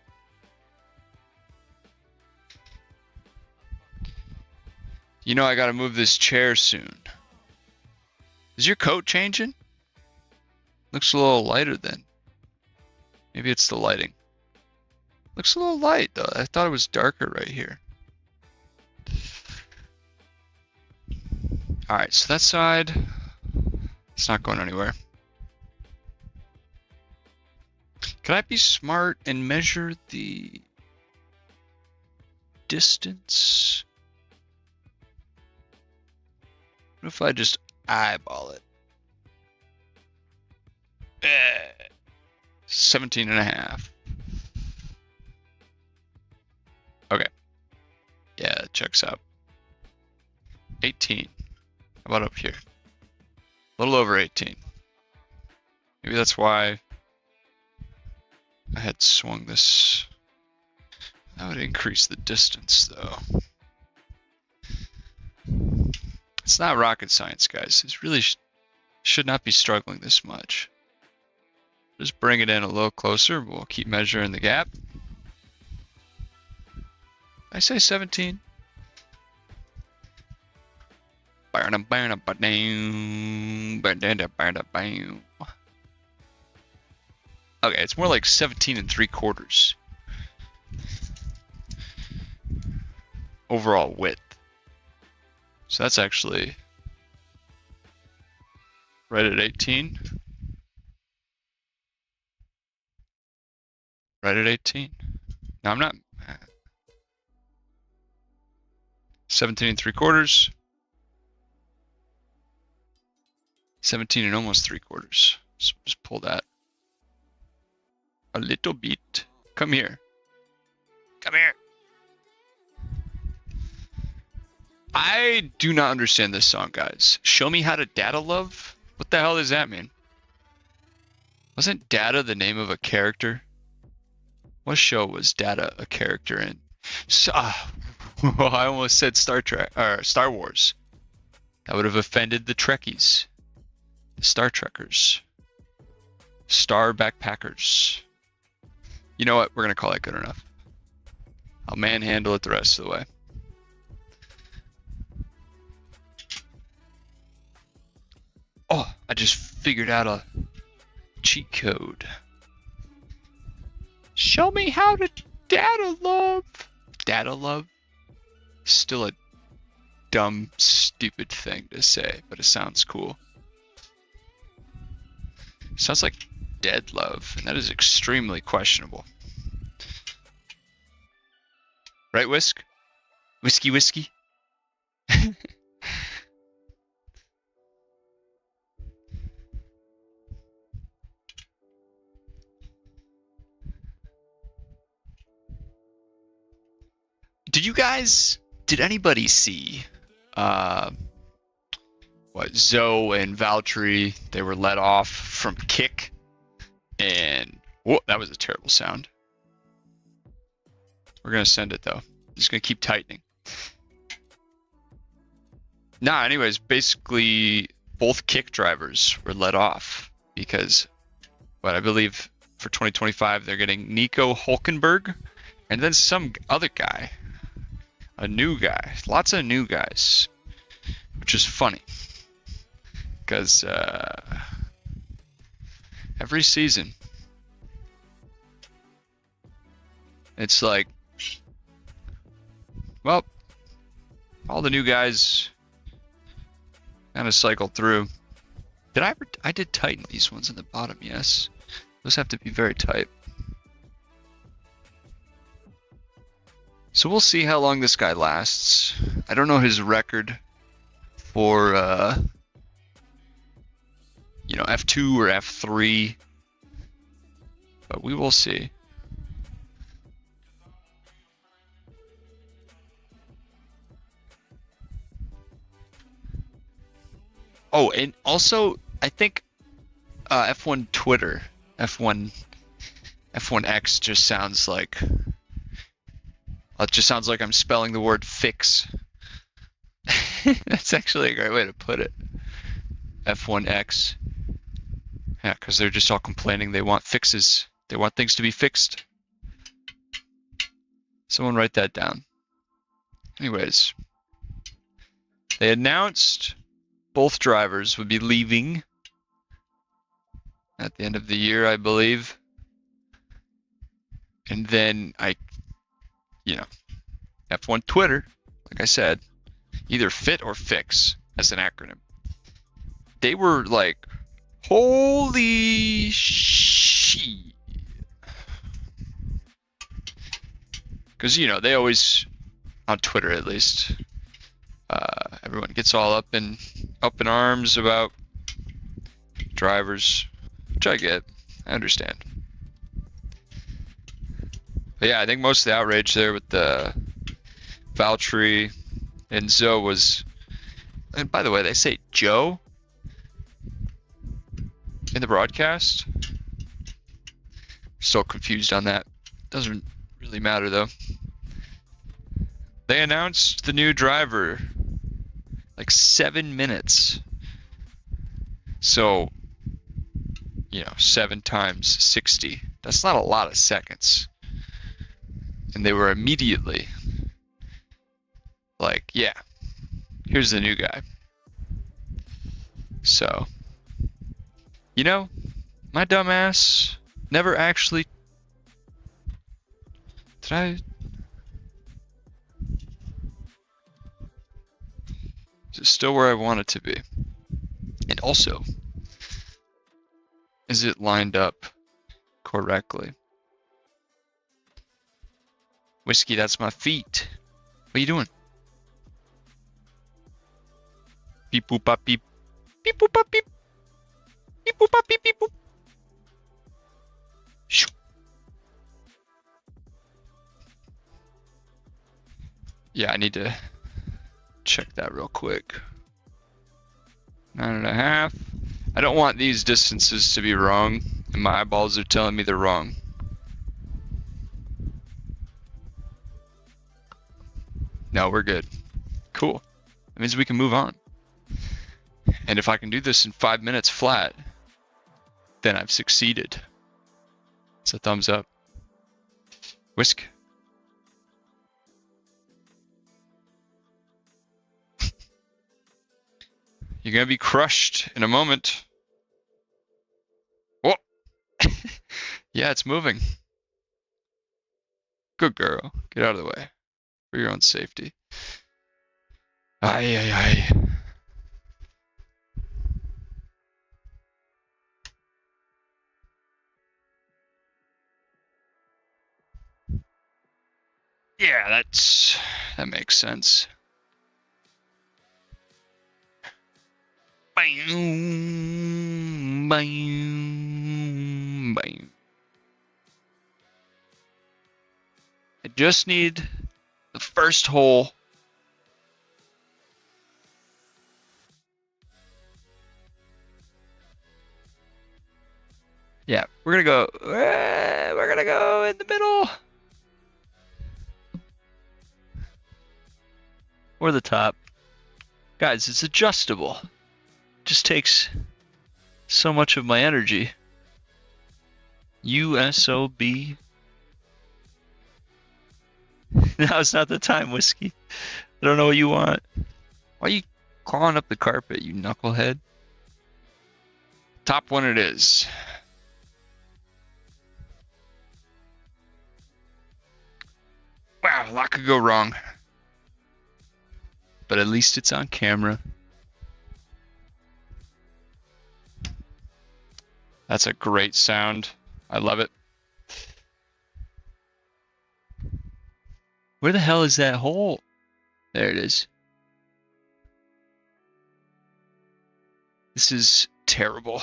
You know I gotta move this chair soon. Is your coat changing? Looks a little lighter then. Maybe it's the lighting. Looks a little light though. I thought it was darker right here. Alright, so that side, it's not going anywhere. Could I be smart and measure the distance? What if I just eyeball it? 17 and a half. Okay. Yeah, that checks out. 18. How about up here? A little over 18. Maybe that's why I had swung this. That would increase the distance though. It's not rocket science, guys. It's really should not be struggling this much. Just bring it in a little closer. We'll keep measuring the gap. I say 17. Okay, it's more like 17 and 3/4 overall width. So that's actually right at 18. Right at 18. Now I'm not 17 and 3/4. 17 and almost 3/4. So just pull that a little bit. Come here. Come here. I do not understand this song, guys. Show me how to data love? What the hell does that mean? Wasn't Data the name of a character? What show was Data a character in? Well, I almost said Star Trek or Star Wars. That would have offended the Trekkies. The Star Trekkers. Star Backpackers. You know what? We're going to call that good enough. I'll manhandle it the rest of the way. Oh, I just figured out a cheat code. Show me how to data love. Data love? Still a dumb, stupid thing to say, but it sounds cool. Sounds like dead love, and that is extremely questionable. Right, Whisk? Whiskey? Did anybody see what Zoe and Valtteri, they were let off from Kick, and whoa, that was a terrible sound. We're gonna send it though. Just gonna keep tightening. Nah, anyways, basically both Kick drivers were let off because what I believe for 2025 they're getting Nico Hulkenberg and then some other guy. A new guy. Lots of new guys. Which is funny. Because every season it's like, well, all the new guys kind of cycle through. I did tighten these ones in the bottom, yes. Those have to be very tight. So we'll see how long this guy lasts. I don't know his record for, you know, F2 or F3, but we will see. Oh, and also, I think F1 Twitter, F1X just sounds like... It just sounds like I'm spelling the word fix. That's actually a great way to put it. F1X. Yeah, because they're just all complaining they want fixes. They want things to be fixed. Someone write that down. Anyways. They announced both drivers would be leaving at the end of the year, I believe. And then you know, F1 Twitter, like I said, either fit or fix as an acronym. They were like, holy shit. Because, you know, they always, on Twitter at least, everyone gets all up in arms about drivers, which I get, I understand. But yeah, I think most of the outrage there with the Valtteri and Zoe was, and by the way, they say Joe in the broadcast. Still confused on that. Doesn't really matter though. They announced the new driver like 7 minutes. So, you know, 7 times 60. That's not a lot of seconds. And they were immediately like, yeah, here's the new guy. So, you know, my dumb ass never actually, is it still where I want it to be? And also, is it lined up correctly? Whiskey, that's my feet. What are you doing? Beep boop bop beep. Beep boop bop beep. Beep boop bop beep beep boop. Shoo. Yeah, I need to check that real quick. 9.5. I don't want these distances to be wrong, and my eyeballs are telling me they're wrong. No, we're good. Cool. That means we can move on. And if I can do this in 5 minutes flat, then I've succeeded. It's a thumbs up. Whisk. You're gonna be crushed in a moment. Whoa! Yeah, it's moving. Good girl. Get out of the way. For your own safety. Aye, aye, aye. Yeah, that makes sense. Bam, bam, bam. I just need the first hole. Yeah, we're gonna go in the middle. Or the top. Guys, it's adjustable. Just takes so much of my energy. USOB. Now's not the time, Whiskey. I don't know what you want. Why are you clawing up the carpet, you knucklehead? Top one it is. Wow, a lot could go wrong. But at least it's on camera. That's a great sound. I love it. Where the hell is that hole? There it is. This is terrible.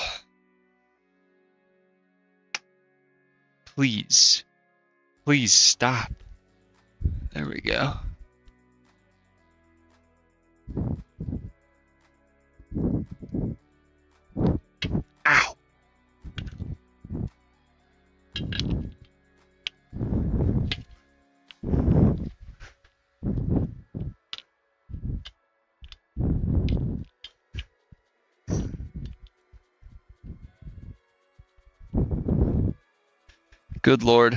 Please. Please stop. There we go. Ow. Good Lord.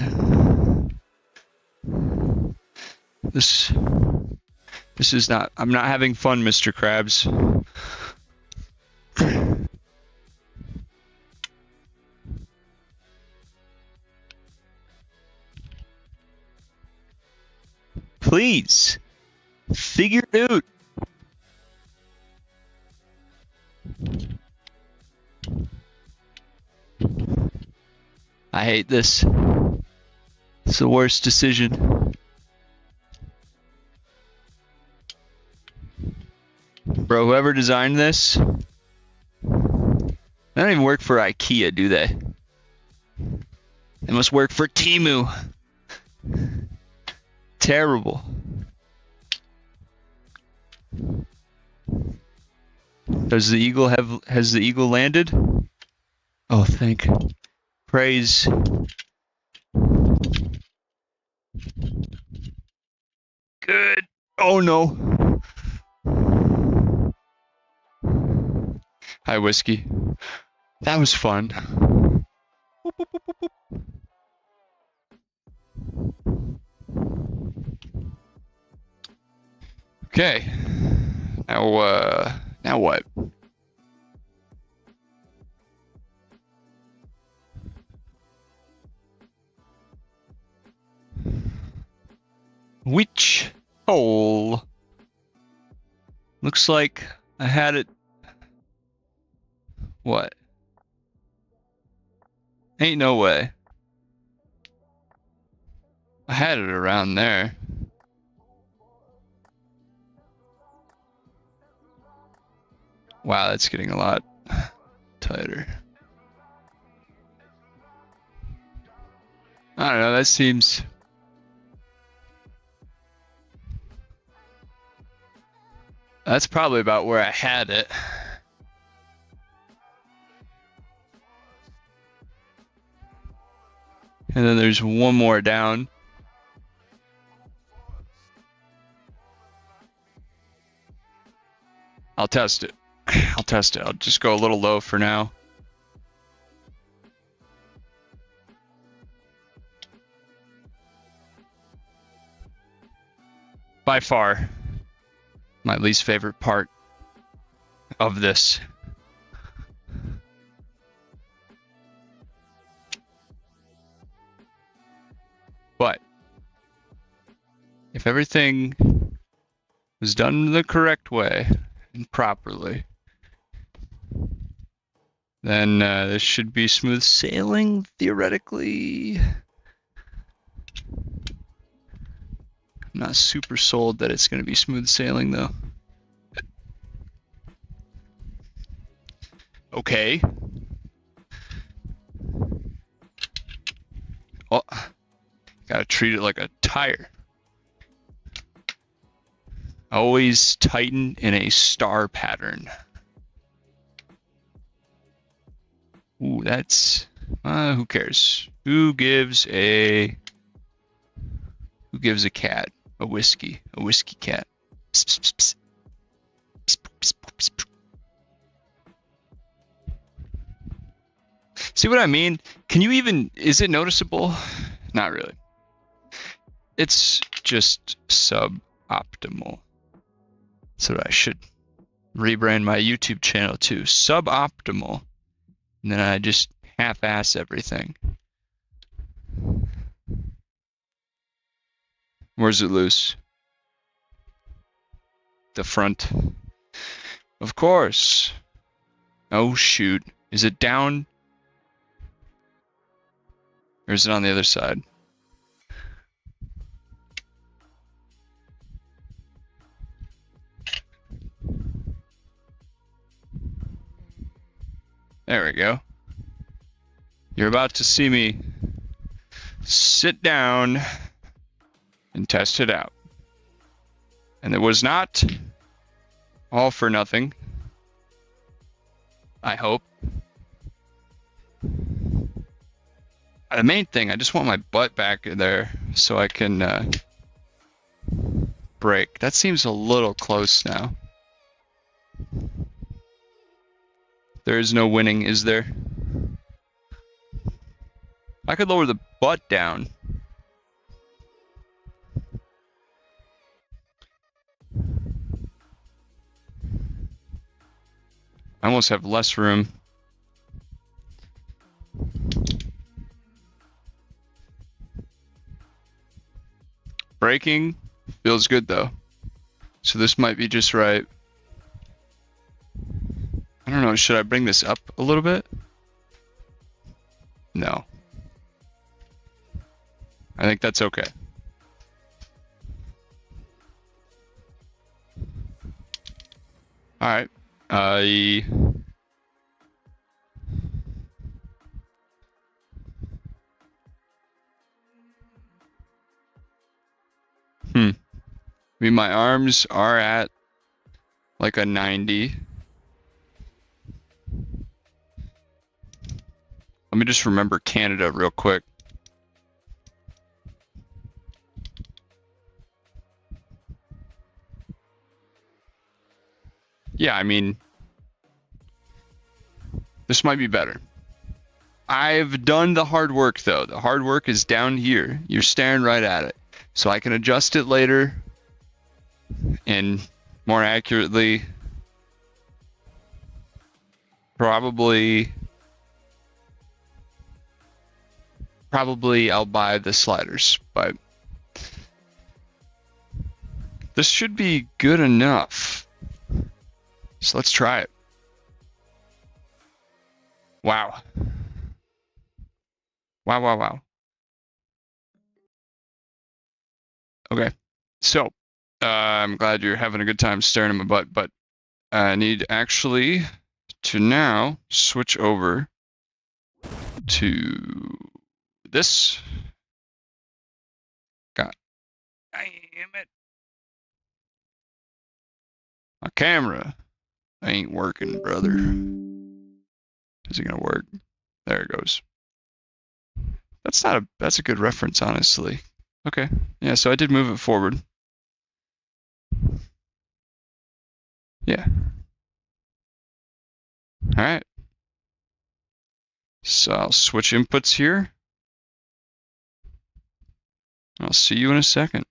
This is not, I'm not having fun, Mr. Krabs. Please, figure it out. I hate this. It's the worst decision. Bro, whoever designed this, they don't even work for IKEA, do they? They must work for Temu. Terrible. Has the eagle landed? Oh, thank praise. Good. Oh no. Hi, Whiskey. That was fun. Boop, boop, boop, boop, boop. Okay. Now what? Which hole? Looks like I had it. What? Ain't no way. I had it around there. Wow, that's getting a lot tighter. I don't know, that seems... That's probably about where I had it. And then there's one more down. I'll test it. I'll test it. I'll just go a little low for now. By far, my least favorite part of this. But if everything was done the correct way and properly, then this should be smooth sailing, theoretically. I'm not super sold that it's going to be smooth sailing, though. Okay. Oh, gotta treat it like a tire. Always tighten in a star pattern. Ooh, that's who cares? Who gives a cat a whiskey? A whiskey cat. Psst, psst, psst. Psst, psst, psst, psst. See what I mean? Can you even, is it noticeable? Not really. It's just suboptimal. That's what I should rebrand my YouTube channel to. Suboptimal. And then I just half-ass everything. Where's it loose? The front. Of course. Oh shoot. Is it down? Or is it on the other side? There we go. You're about to see me sit down and test it out. And it was not all for nothing. I hope. The main thing, I just want my butt back there so I can brake. That seems a little close now. There is no winning, is there? I could lower the butt down. I almost have less room. Braking feels good though. So this might be just right. I don't know, should I bring this up a little bit? No. I think that's okay. All right. I mean, my arms are at like a 90. Let me just remember Canada real quick. Yeah, I mean, this might be better. I've done the hard work though. The hard work is down here. You're staring right at it. So I can adjust it later and more accurately. Probably I'll buy the sliders, but this should be good enough. So let's try it. Wow. Wow, wow, wow. Okay, so I'm glad you're having a good time staring at my butt, but I need actually to now switch over to this. God damn it. My camera ain't working, brother. Is it gonna work? There it goes. That's a good reference, honestly. Okay, yeah, so I did move it forward. Yeah. All right. So I'll switch inputs here. I'll see you in a second.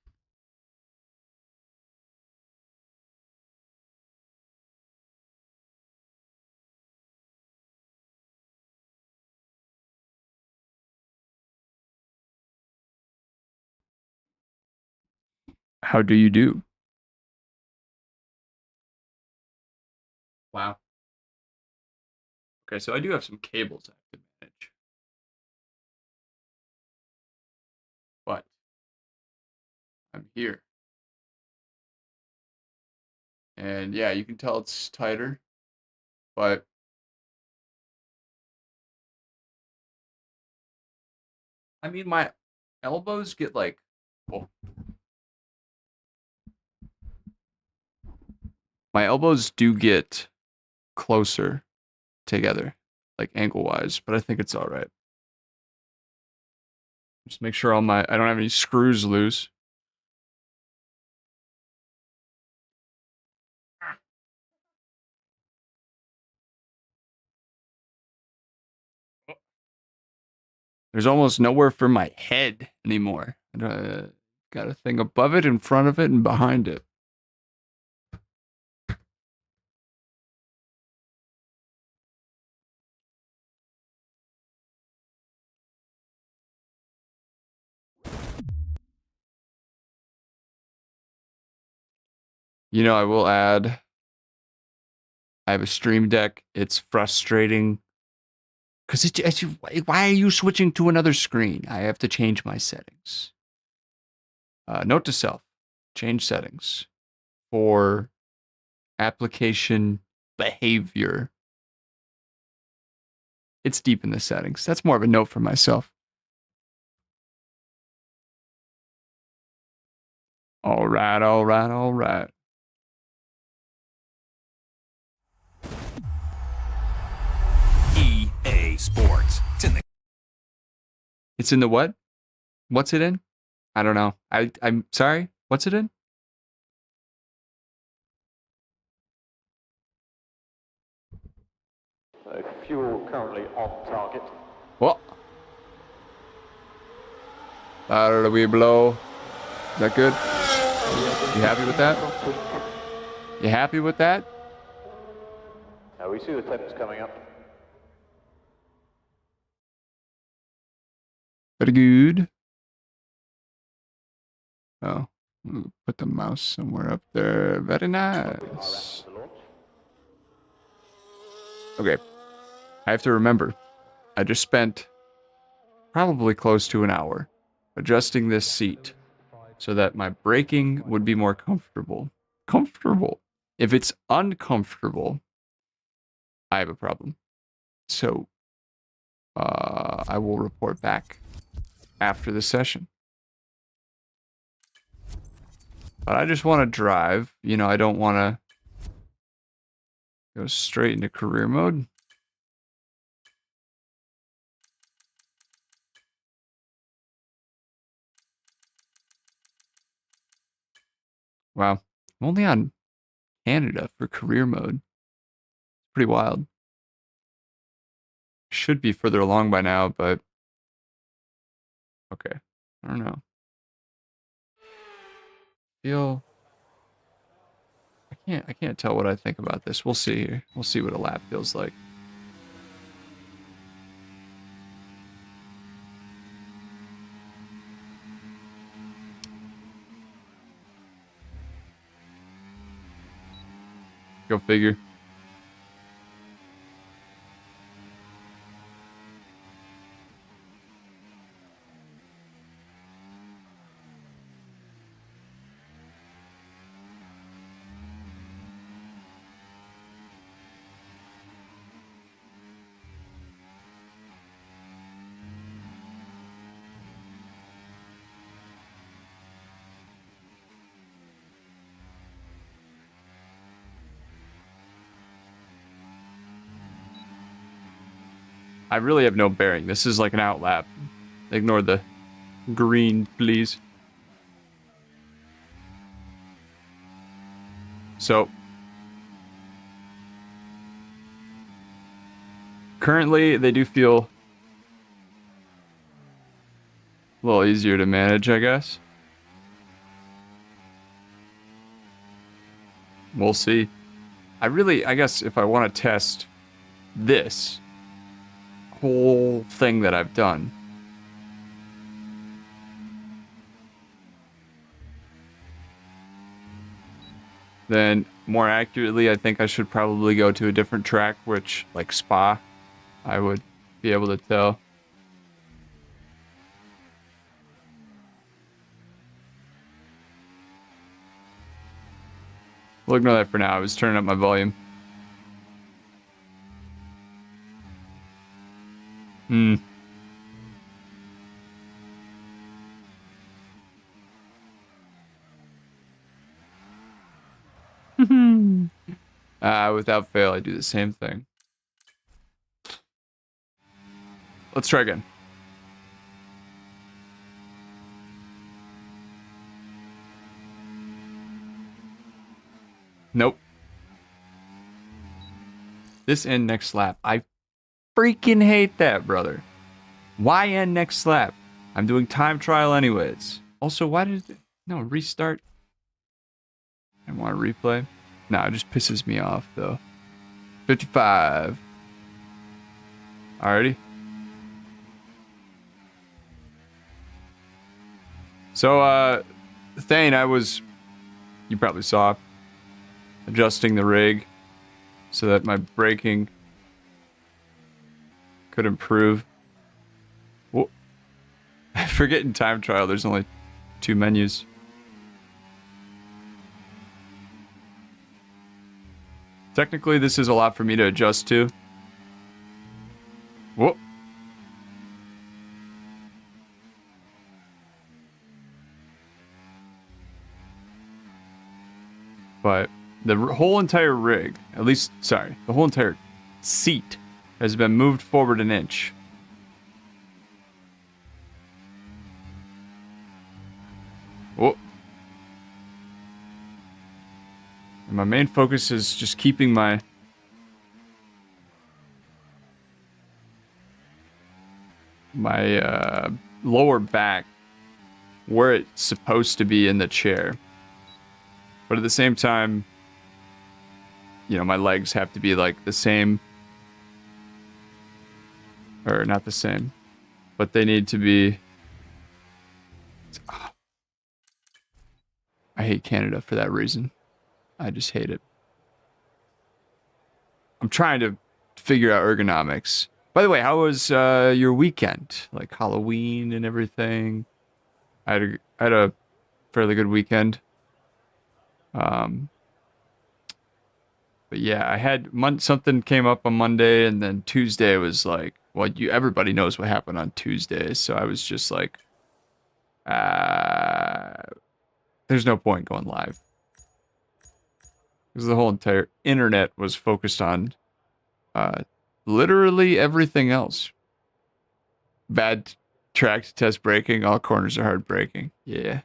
How do you do? Wow. Okay, so I do have some cables I have to manage. But I'm here. And yeah, you can tell it's tighter, but I mean, my elbows get like, well, my elbows do get closer together, like angle wise, but I think it's all right. Just make sure I don't have any screws loose. There's almost nowhere for my head anymore. Got a thing above it, in front of it, and behind it. You know, I will add, I have a Stream Deck. It's frustrating because why are you switching to another screen? I have to change my settings. Note to self: change settings for application behavior. It's deep in the settings. That's more of a note for myself. All right, all right, all right. EA Sports. It's in the what? What's it in? I don't know. I'm sorry. What's it in? So fuel currently on target. What? How do we blow? Is that good? You happy with that? You happy with that? We see the temps coming up. Very good. Oh, put the mouse somewhere up there. Very nice. Okay. I have to remember, I just spent probably close to an hour adjusting this seat so that my braking would be more comfortable. Comfortable. If it's uncomfortable, I have a problem. So, I will report back after the session. But I just want to drive. You know, I don't want to go straight into career mode. Wow. I'm only on Canada for career mode. Pretty wild. Should be further along by now, but okay. I don't know. I can't tell what I think about this. We'll see here. We'll see what a lap feels like. Go figure. I really have no bearing. This is like an outlap. Ignore the green, please. So, Currently, they do feel a little easier to manage, I guess. We'll see. I guess if I want to test this whole thing that I've done, then more accurately, I think I should probably go to a different track, which, like Spa, I would be able to tell. We'll ignore that for now. I was turning up my volume. Without fail, I do the same thing. Let's try again. Nope. This end next lap. I freaking hate that, brother. Why end next lap? I'm doing time trial anyways. Also, why did it... No, restart. I want to replay. No, it just pisses me off, though. 55. Alrighty. So, Thane, you probably saw, adjusting the rig so that my braking could improve. Well, forgetting time trial, there's only 2 menus. Technically, this is a lot for me to adjust to. Whoop. But the whole entire rig, the whole entire seat has been moved forward an inch. Whoop. And my main focus is just keeping my lower back where it's supposed to be in the chair. But at the same time, you know, my legs have to be like the same, or not the same, but they need to be. I hate Canada for that reason. I just hate it. I'm trying to figure out ergonomics. By the way, how was your weekend? Like Halloween and everything? I had a fairly good weekend. But yeah, I had something came up on Monday, and then Tuesday was like, well, everybody knows what happened on Tuesday, so I was just like, there's no point going live. Because the whole entire internet was focused on literally everything else. Bad track to test braking, all corners are hard braking. Yeah.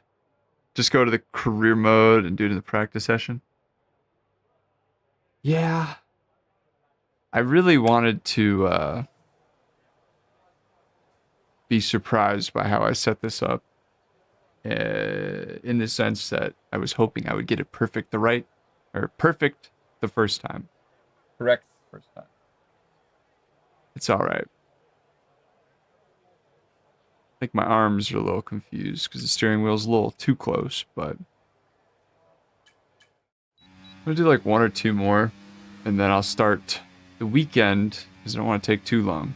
Just go to the career mode and do it in the practice session. Yeah. I really wanted to be surprised by how I set this up. In the sense that I was hoping I would get it perfect the first time. Correct the first time. It's alright. I think my arms are a little confused because the steering wheel's a little too close, but I'm gonna do like 1 or 2 more, and then I'll start the weekend because I don't want to take too long.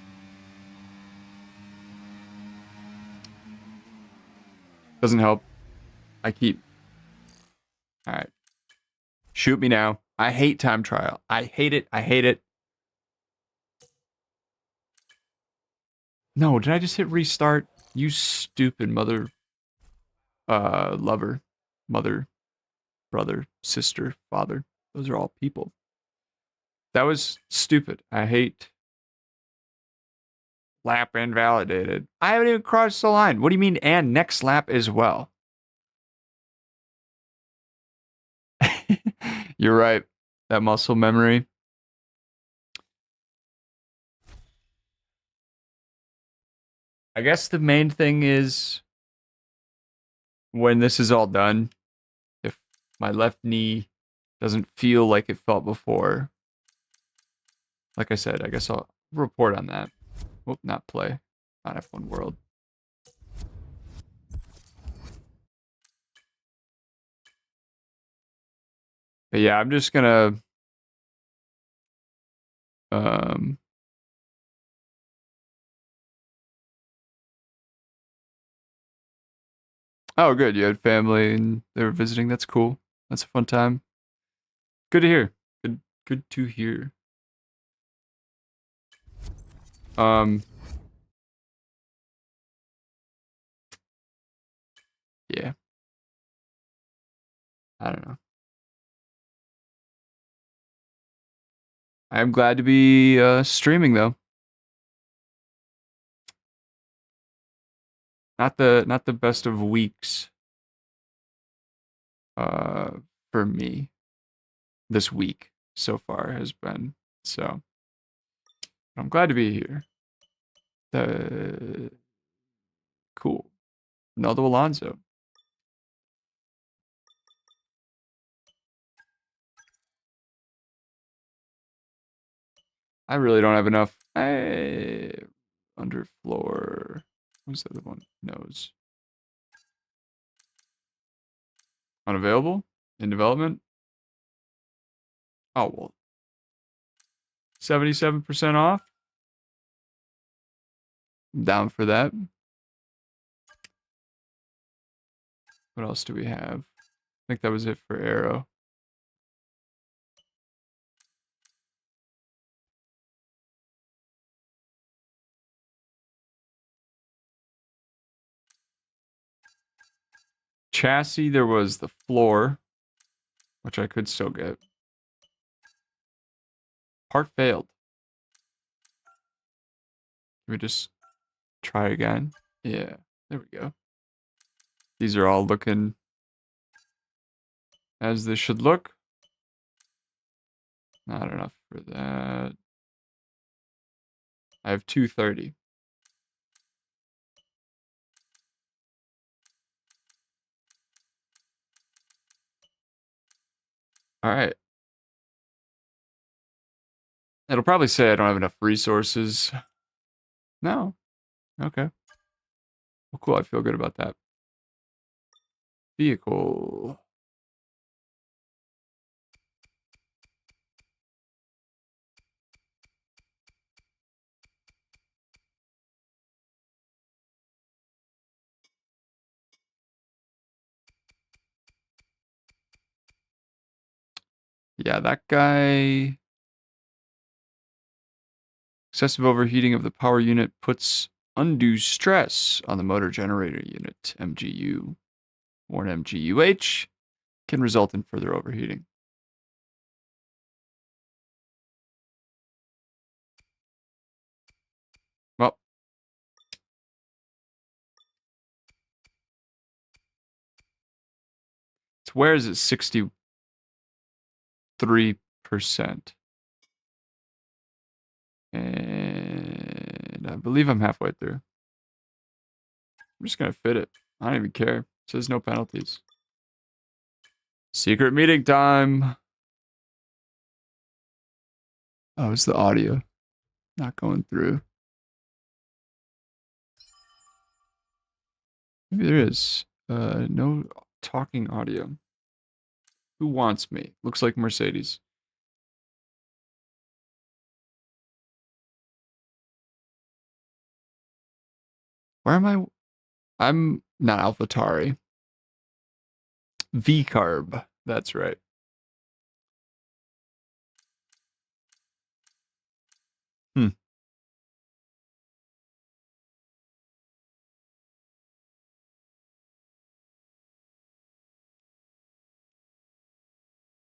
Doesn't help. Alright. Shoot me now. I hate time trial. I hate it. I hate it. No, did I just hit restart? You stupid mother, lover, mother, brother, sister, father. Those are all people. That was stupid. I hate lap invalidated. I haven't even crossed the line. What do you mean and next lap as well? You're right. That muscle memory. I guess the main thing is when this is all done, if my left knee doesn't feel like it felt before, like I said, I guess I'll report on that. Well, not play on F1 World. But yeah, I'm just gonna oh good, you had family and they were visiting. That's cool. That's a fun time. Good to hear. Good to hear. Yeah. I don't know. I am glad to be streaming though. Not the best of weeks for me this week so far has been. So I'm glad to be here. Cool. Ronaldo Alonso. I really don't have enough. Underfloor. What's the other one? Nose. Unavailable? In development? Oh, well. 77% off? I'm down for that. What else do we have? I think that was it for Arrow. Chassis, there was the floor, which I could still get. Part failed. Can we just try again? Yeah, there we go. These are all looking as they should look. Not enough for that. I have 230. All right. It'll probably say I don't have enough resources. No. Okay. Well, cool. I feel good about that. Vehicle. Yeah, that guy. Excessive overheating of the power unit puts undue stress on the motor generator unit, MGU, or an MGUH, can result in further overheating. Well, it's where is it? 63%. And I believe I'm halfway through. I'm just gonna fit it. I don't even care. It says no penalties. Secret meeting time. Oh, it's the audio not going through. Maybe there is. No talking audio. Who wants me? Looks like Mercedes. Where am I? I'm not AlphaTauri. V-Carb. That's right.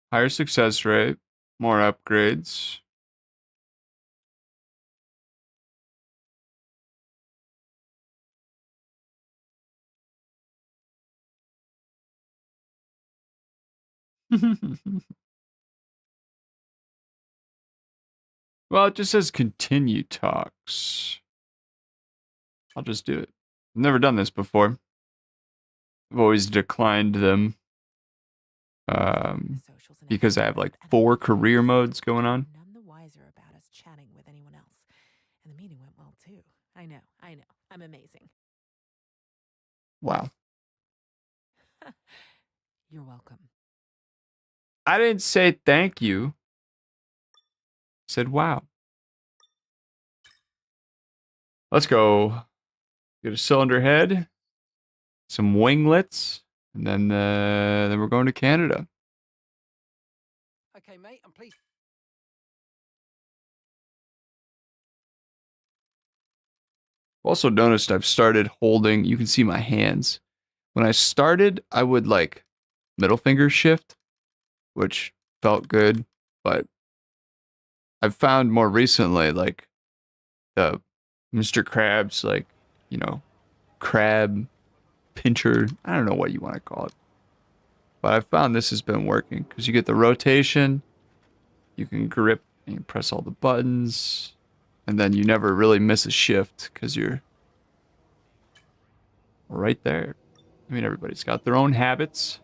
Higher success rate. More upgrades. Well, it just says continue talks. I'll just do it. I've never done this before. I've always declined them because I have like 4 career modes going on. None the wiser about us chatting with anyone else. And the meeting went well too. I know. I'm amazing. Wow. You're welcome. I didn't say thank you. I said wow. Let's go. Get a cylinder head, some winglets, and then we're going to Canada. Okay, mate, I'm pleased. Also noticed I've started holding, you can see my hands. When I started, I would like middle finger shift, which felt good, but I've found more recently like the Mr. Krabs, like, you know, crab pincher. I don't know what you want to call it. But I've found this has been working because you get the rotation, you can grip and you press all the buttons, and then you never really miss a shift because you're right there. I mean, everybody's got their own habits.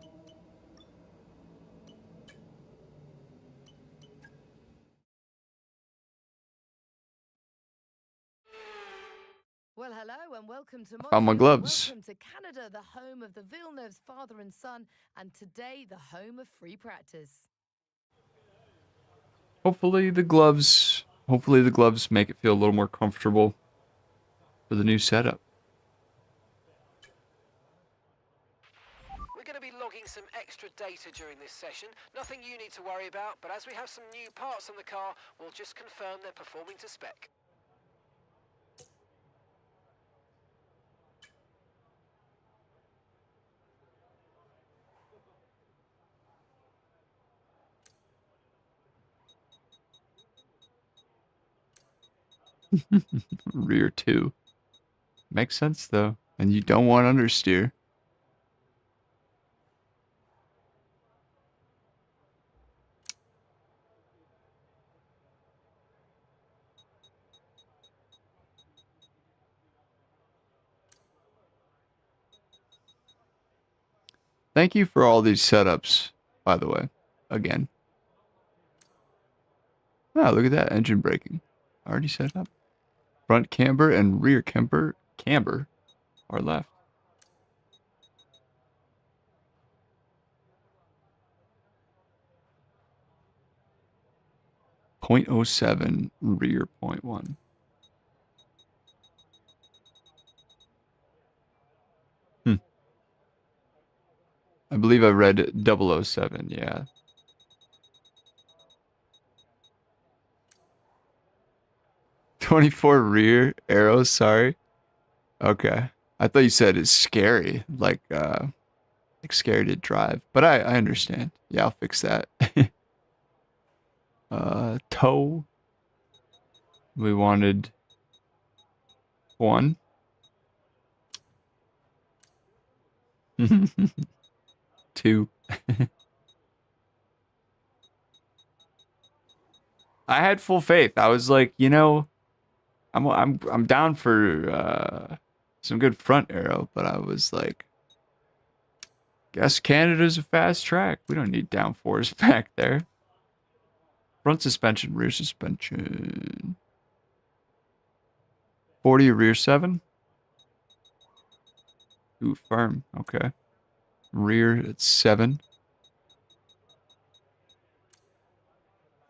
Well, hello and welcome to Found my Montreal. gloves. Welcome to Canada, the home of the Villeneuve's father and son, and today the home of free practice. Hopefully the gloves make it feel a little more comfortable for the new setup. We're going to be logging some extra data during this session. Nothing you need to worry about, but as we have some new parts on the car, we'll just confirm they're performing to spec. Rear 2. Makes sense though. And you don't want understeer. Thank you for all these setups, by the way. Again. Oh, look at that. Engine braking. Already set up. Front camber and rear camber are left. .07 rear .1. I believe I read 007, yeah. .24 rear arrows, sorry. Okay. I thought you said it's scary, like scary to drive. But I understand. Yeah, I'll fix that. Toe. We wanted 1. 2. I had full faith. I was like, you know, I'm down for some good front aero, but I was like, guess Canada's a fast track. We don't need downforce back there. Front suspension, rear suspension. 40 rear 7. Ooh, firm. Okay. Rear at 7.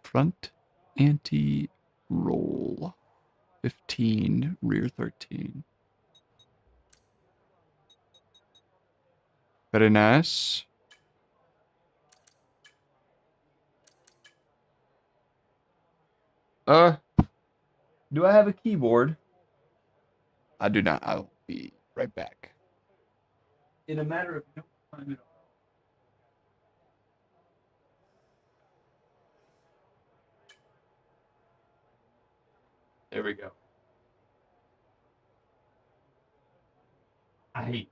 Front anti-roll. 15, rear 13. Very nice. Do I have a keyboard? I do not. I'll be right back. In a matter of no time at all. There we go. I hate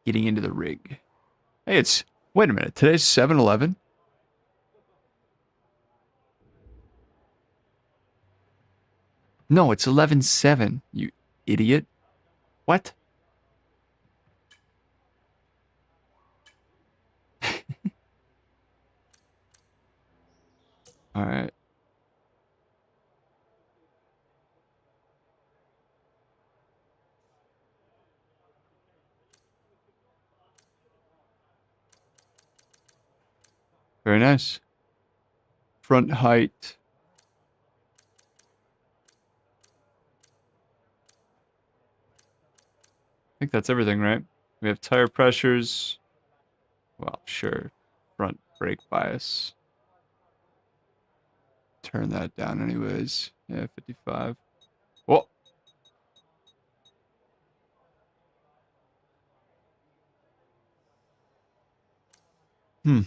getting into the rig. Hey, wait a minute. Today's 7-Eleven. No, it's 11/7, you idiot. What? All right. Very nice. Front height. I think that's everything, right? We have tire pressures. Well, sure. Front brake bias. Turn that down anyways. Yeah, 55. Whoa. Hmm.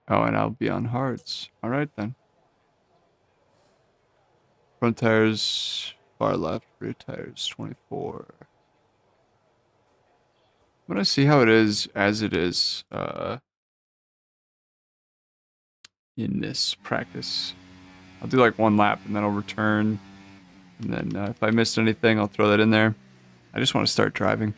Oh, and I'll be on hards. All right, then. Front tires, far left. Rear tires, 24. I'm going to see how it is as it is in this practice. I'll do like one lap, and then I'll return. And then if I missed anything, I'll throw that in there. I just want to start driving.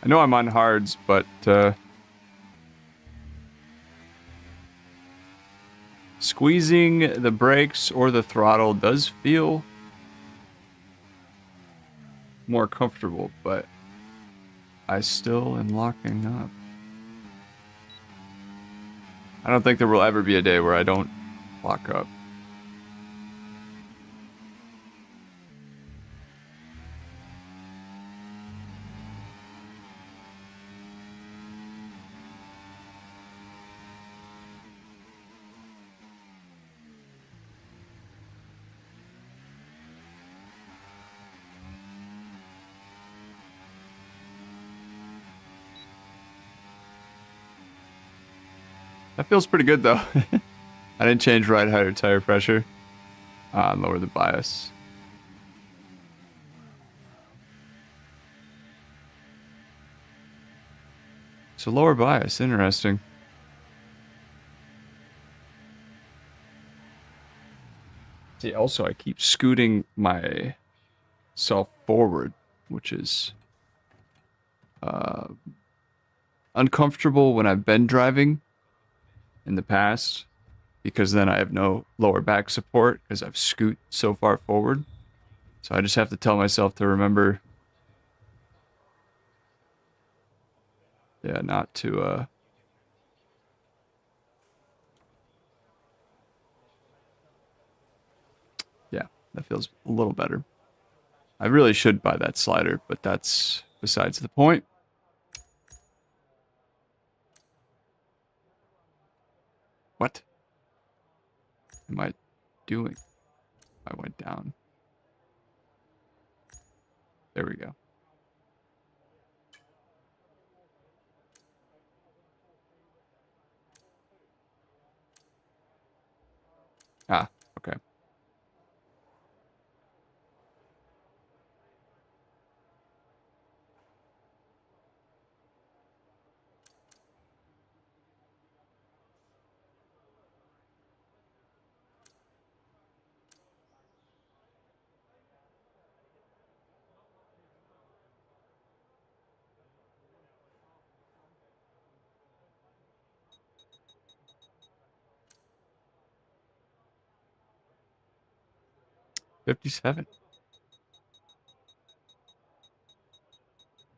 I know I'm on hards, but squeezing the brakes or the throttle does feel more comfortable, but I still am locking up. I don't think there will ever be a day where I don't lock up. That feels pretty good, though. I didn't change ride height or tire pressure. Lower the bias. So lower bias, interesting. See, also I keep scooting myself forward, which is uncomfortable when I've been driving in the past, because then I have no lower back support because I've scooted so far forward. So I just have to tell myself to remember, yeah, not to yeah, that feels a little better. I really should buy that slider, but that's besides the point. What am I doing? I went down. There we go. Ah, okay. $57.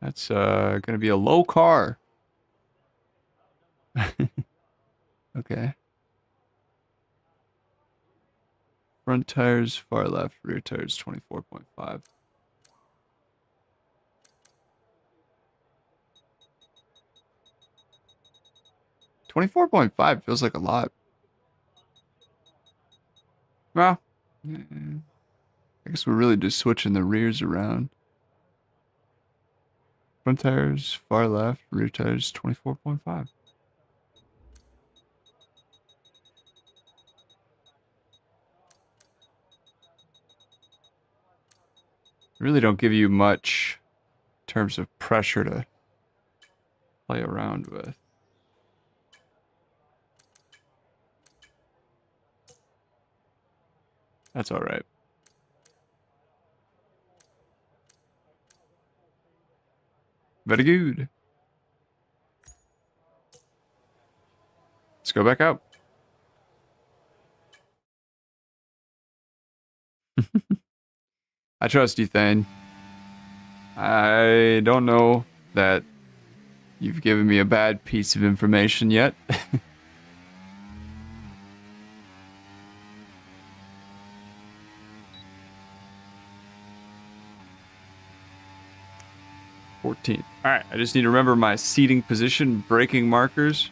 That's gonna be a low car. Okay. Front tires, far left, rear tires, 24.5. 24.5 feels like a lot. Well, I guess we're really just switching the rears around. Front tires, far left, rear tires, 24.5. Really don't give you much in terms of pressure to play around with. That's all right. Very good. Let's go back out. I trust you, Thane. I don't know that you've given me a bad piece of information yet. 14. All right, I just need to remember my seating position, braking markers.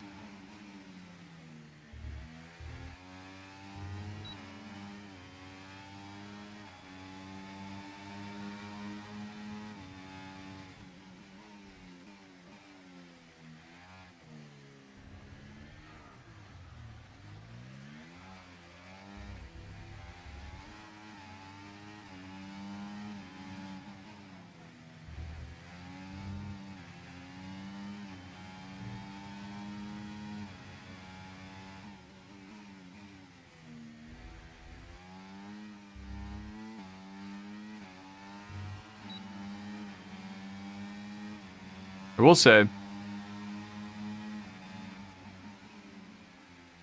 I will say,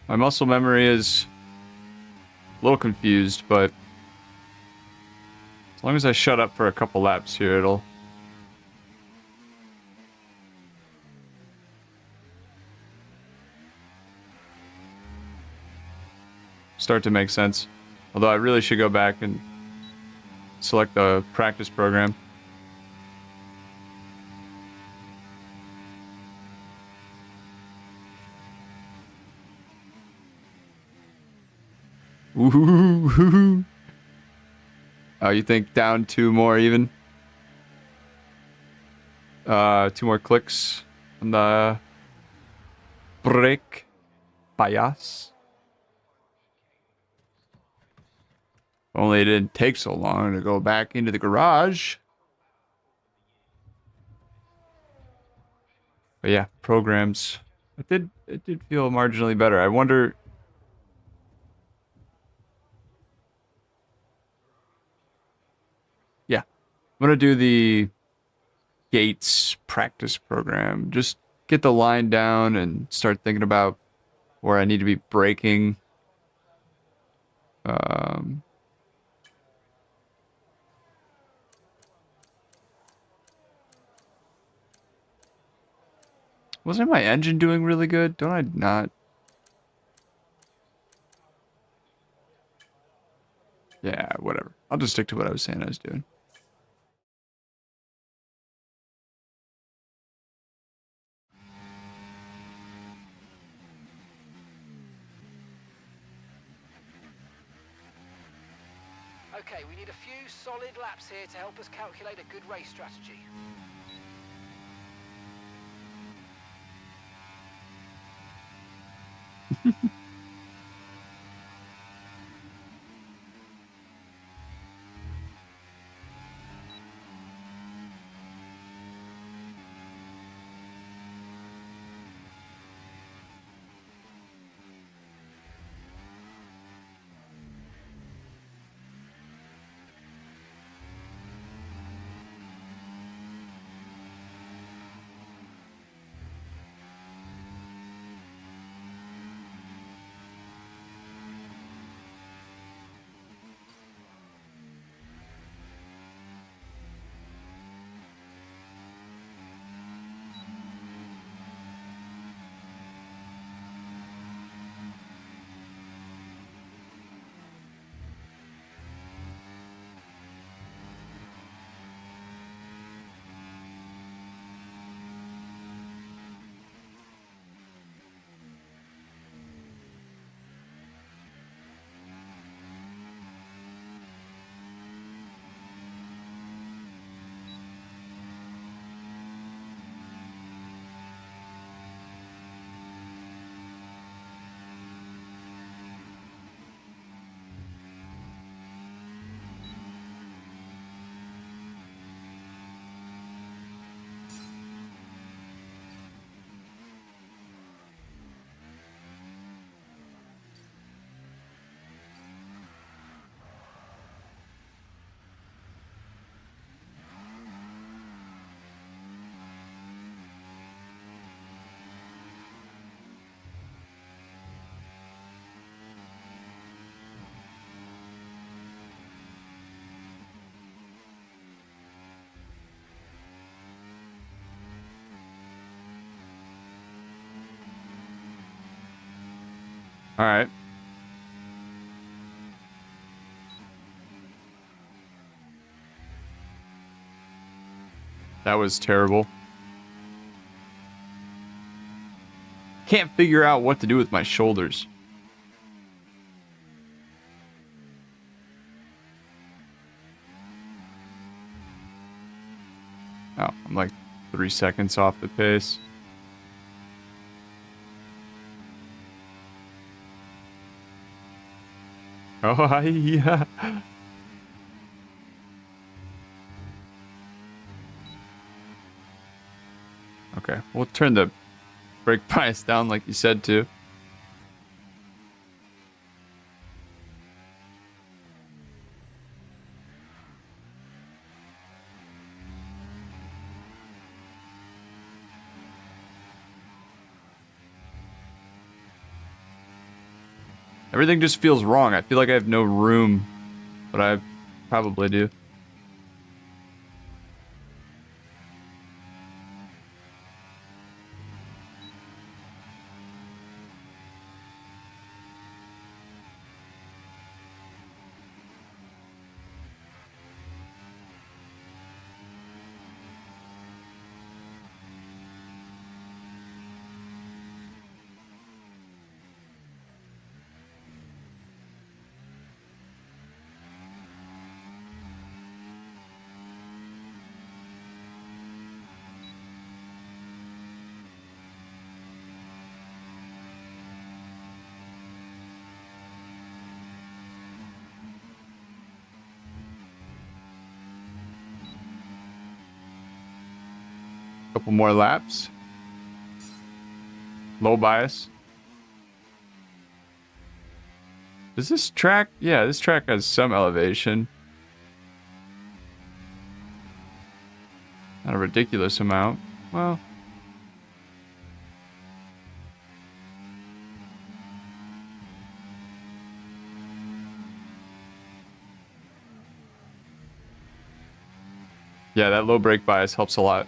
my muscle memory is a little confused, but as long as I shut up for a couple laps here, it'll start to make sense. Although I really should go back and select the practice program. Ooh. Oh, you think down 2 more even? 2 more clicks on the brake bias. Only it didn't take so long to go back into the garage. But yeah, programs. It did feel marginally better. I wonder. Yeah, I'm gonna do the Gates practice program. Just get the line down and start thinking about where I need to be braking. Wasn't my engine doing really good? Don't I not? Yeah, whatever. I'll just stick to what I was saying I was doing. Okay, we need a few solid laps here to help us calculate a good race strategy. All right. That was terrible. Can't figure out what to do with my shoulders. Oh, I'm like 3 seconds off the pace. Oh, yeah. Okay, we'll turn the brake bias down like you said to. Everything just feels wrong. I feel like I have no room, but I probably do. Couple more laps. Low bias. Does this track? Yeah, this track has some elevation. Not a ridiculous amount. Well. Yeah, that low brake bias helps a lot.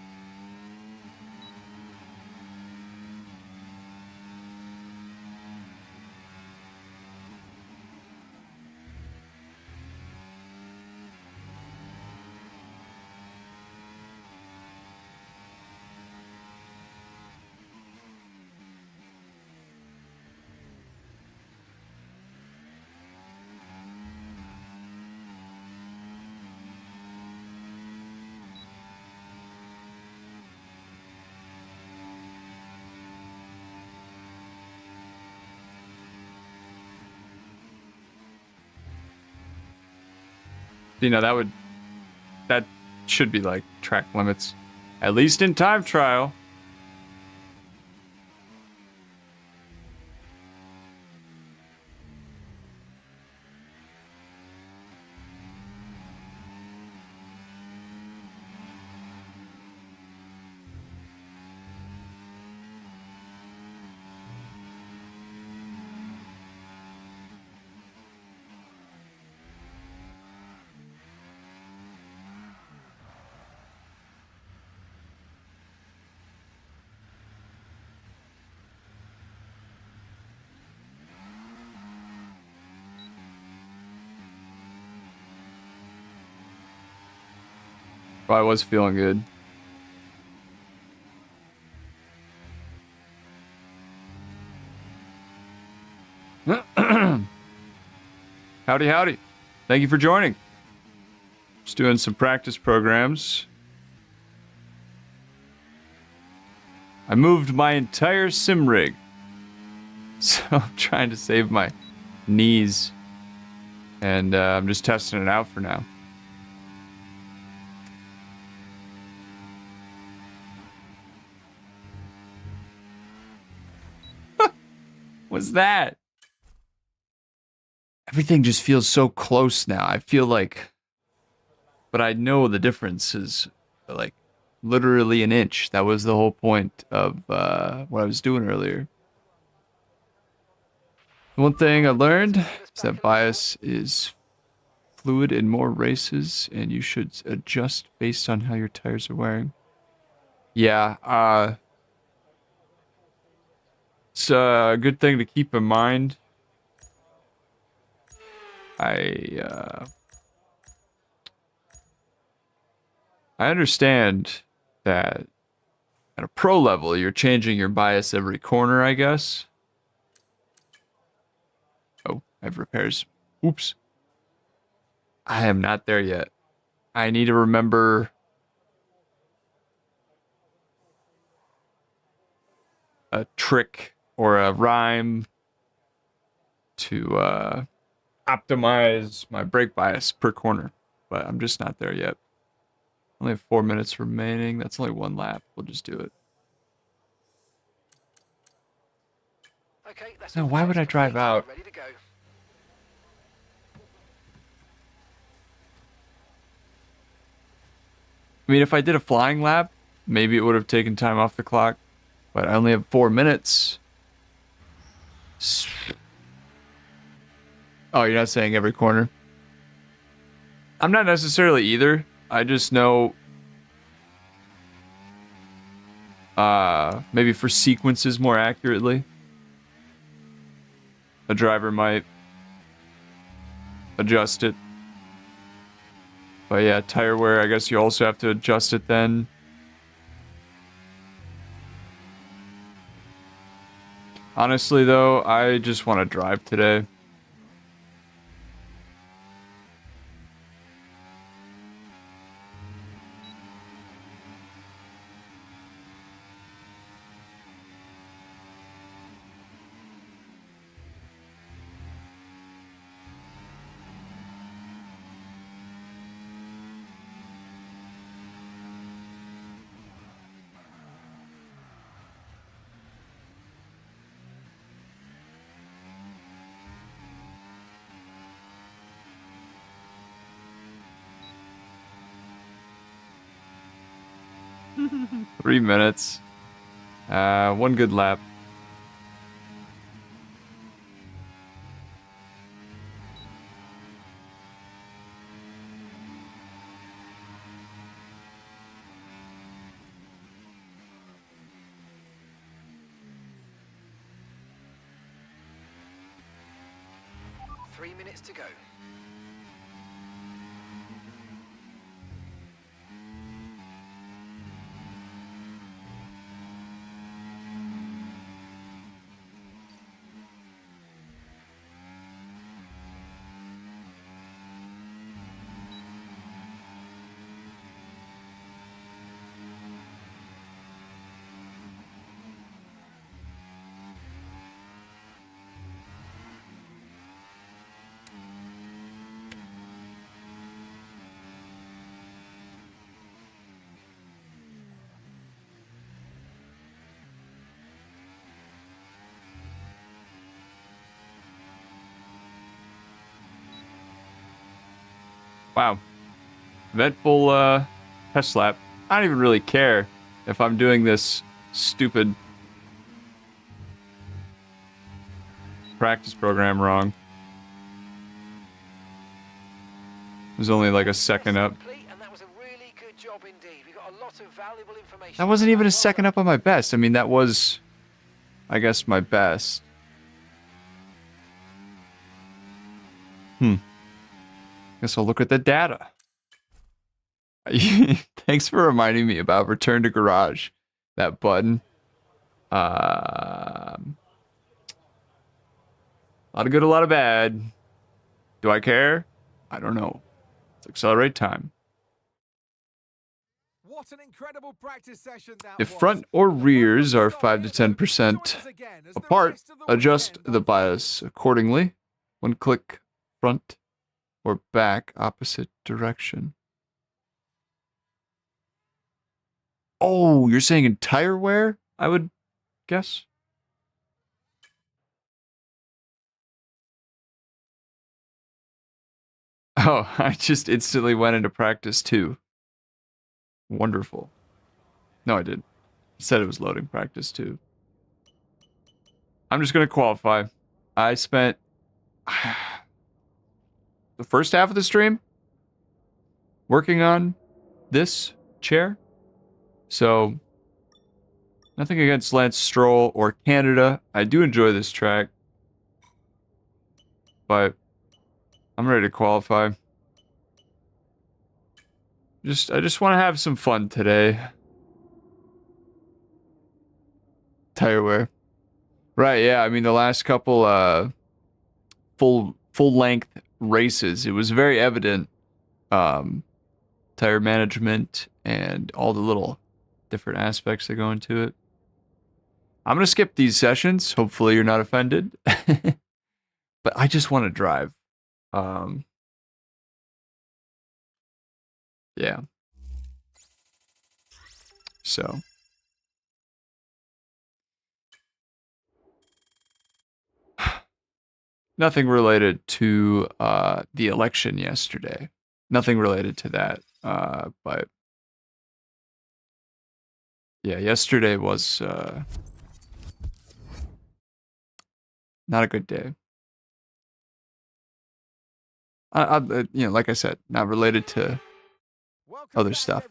You know, that should be like track limits, at least in time trial. Well, I was feeling good. Howdy, howdy. Thank you for joining. Just doing some practice programs. I moved my entire sim rig. So I'm trying to save my knees. And I'm just testing it out for now. What's that? Everything just feels so close now. I feel like, but I know the difference is like literally an inch. That was the whole point of what I was doing earlier. One thing I learned is that bias is fluid in more races, and you should adjust based on how your tires are wearing. Yeah, it's a good thing to keep in mind. I understand that at a pro level, you're changing your bias every corner, I guess. Oh, I have repairs. Oops. I am not there yet. I need to remember a trick or a rhyme to optimize my brake bias per corner, but I'm just not there yet. Only have 4 minutes remaining. That's only one lap. We'll just do it. Okay, that's No, all the why would checks I drive completed. out? Ready to go. I mean, if I did a flying lap, maybe it would have taken time off the clock, but I only have 4 minutes. Oh, you're not saying every corner? I'm not necessarily either. I just know maybe for sequences more accurately, a driver might adjust it. But yeah, tire wear, I guess you also have to adjust it then. Honestly though, I just want to drive today. Three minutes. One good lap. Three minutes to go. Wow. Eventful test lap. I don't even really care if I'm doing this stupid practice program wrong. It was only like a second up. And that was a really good job indeed. We got a lot of valuable information. That wasn't even a second up on my best. I mean, that was, I guess, my best. Guess I'll look at the data. Thanks for reminding me about return to garage. That button. A lot of good, a lot of bad. Do I care? I don't know. Let's accelerate time. What an incredible practice session that If was. front or rears are 5 to 10% apart, adjust the bias accordingly. One click front or back opposite direction. Oh, you're saying in tire wear, I would guess? Oh, I just instantly went into practice 2. Wonderful. No, I did. It said it was loading practice 2. I'm just going to qualify. I spent the first half of the stream working on this chair. So, nothing against Lance Stroll or Canada. I do enjoy this track. But I'm ready to qualify. I just want to have some fun today. Tire wear. Right, yeah. I mean, the last couple full length races, it was very evident tire management and all the little different aspects that go into it. I'm going to skip these sessions. Hopefully you're not offended. But I just want to drive. Yeah. So. Nothing related to the election yesterday. Nothing related to that. But yeah, yesterday was not a good day. Like I said, not related to other stuff.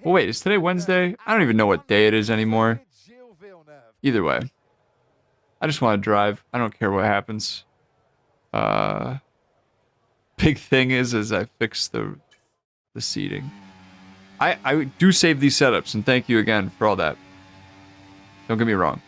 Well, wait, is today Wednesday? I don't even know what day it is anymore. Either way, I just want to drive. I don't care what happens. Big thing is I fixed the seating. I do save these setups, and thank you again for all that. Don't get me wrong.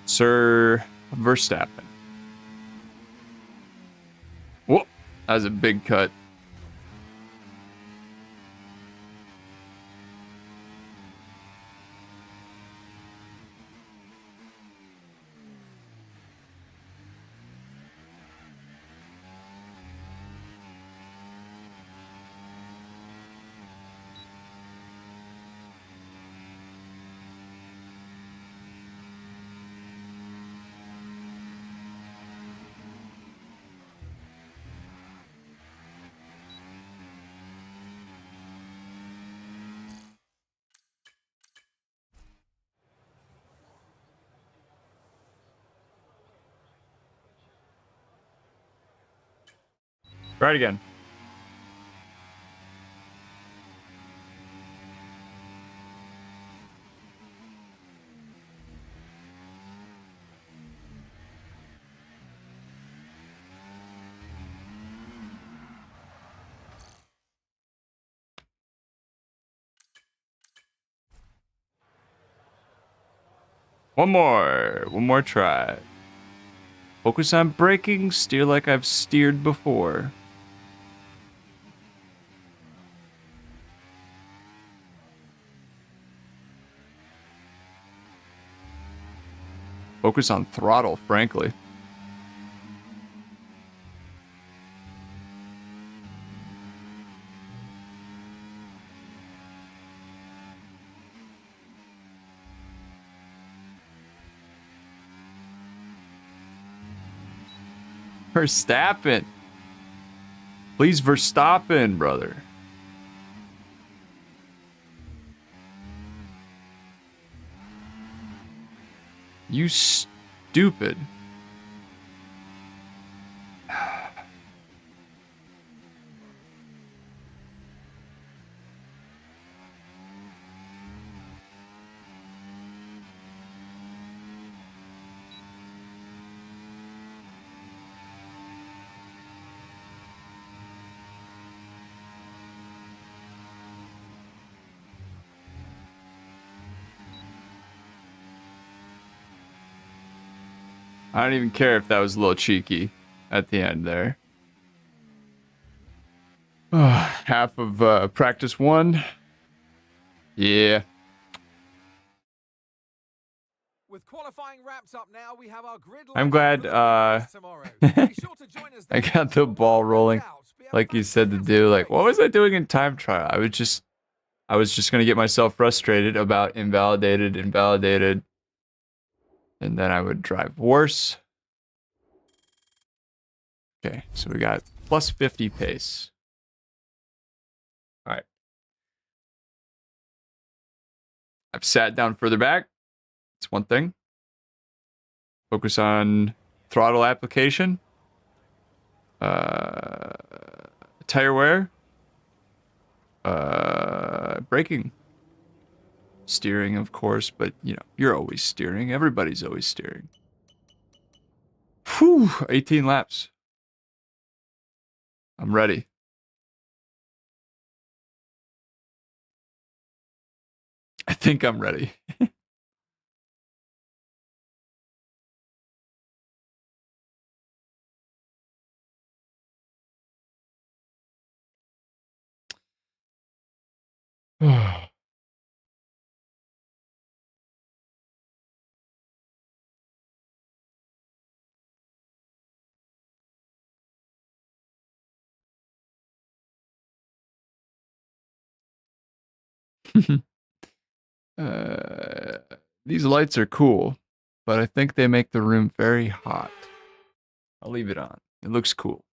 Sir Verstappen. Whoa, that was a big cut. Try it again. One more try. Focus on braking, steer like I've steered before. Focus on throttle, frankly. Verstappen. Please Verstappen, brother. You stupid. I don't even care if that was a little cheeky at the end there. Half of practice one. Yeah. With qualifying wrapped up now, we have our grid I'm glad I got the ball rolling like you said to do. Like, what was I doing in time trial? I was just gonna get myself frustrated about invalidated, and then I would drive worse. Okay, so we got plus 50 pace. All right. I've sat down further back. It's one thing. Focus on throttle application. Tire wear. Braking. Steering, of course, but you know, you're always steering. Everybody's always steering. Whew, 18 laps. I'm ready. I think I'm ready. These lights are cool, but I think they make the room very hot. I'll leave it on. It looks cool.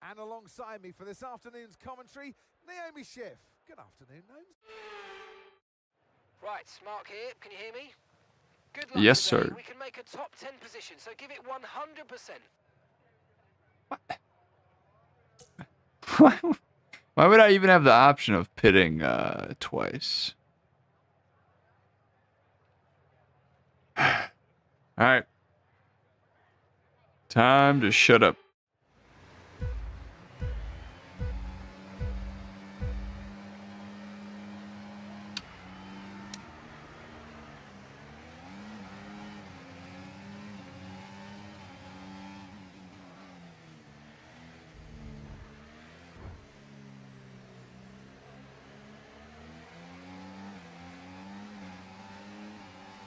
And alongside me for this afternoon's commentary, Naomi Schiff. Good afternoon, Naomi. Right, Mark here. Can you hear me? Good luck Yes, today. sir. We can make a top 10 position, so give it 100%. Why would I even have the option of pitting twice? All right. Time to shut up.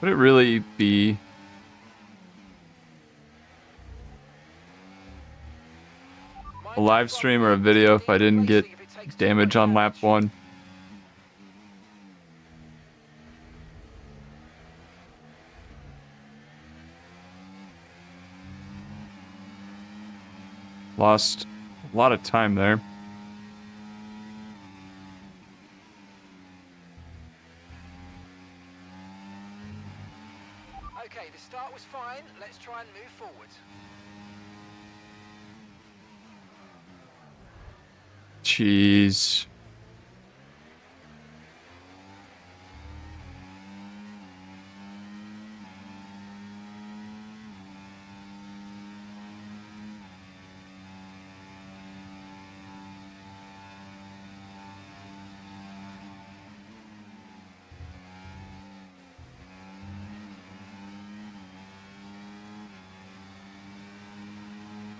Would it really be a live stream or a video if I didn't get damage on lap 1? Lost a lot of time there. Okay, the start was fine. Let's try and move forward. Jeez.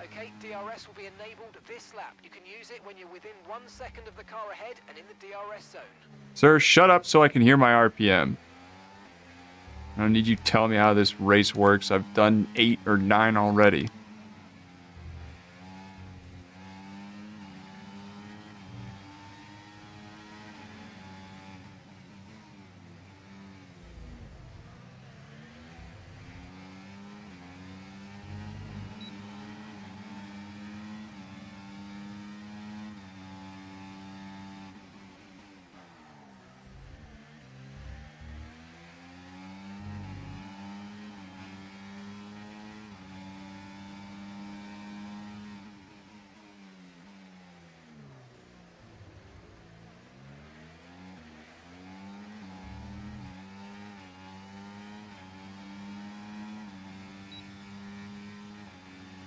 Okay, DRS will be enabled this lap. You can use it when you're within 1 second of the car ahead and in the DRS zone. Sir, shut up so I can hear my RPM. I don't need you telling me how this race works. I've done 8 or 9 already.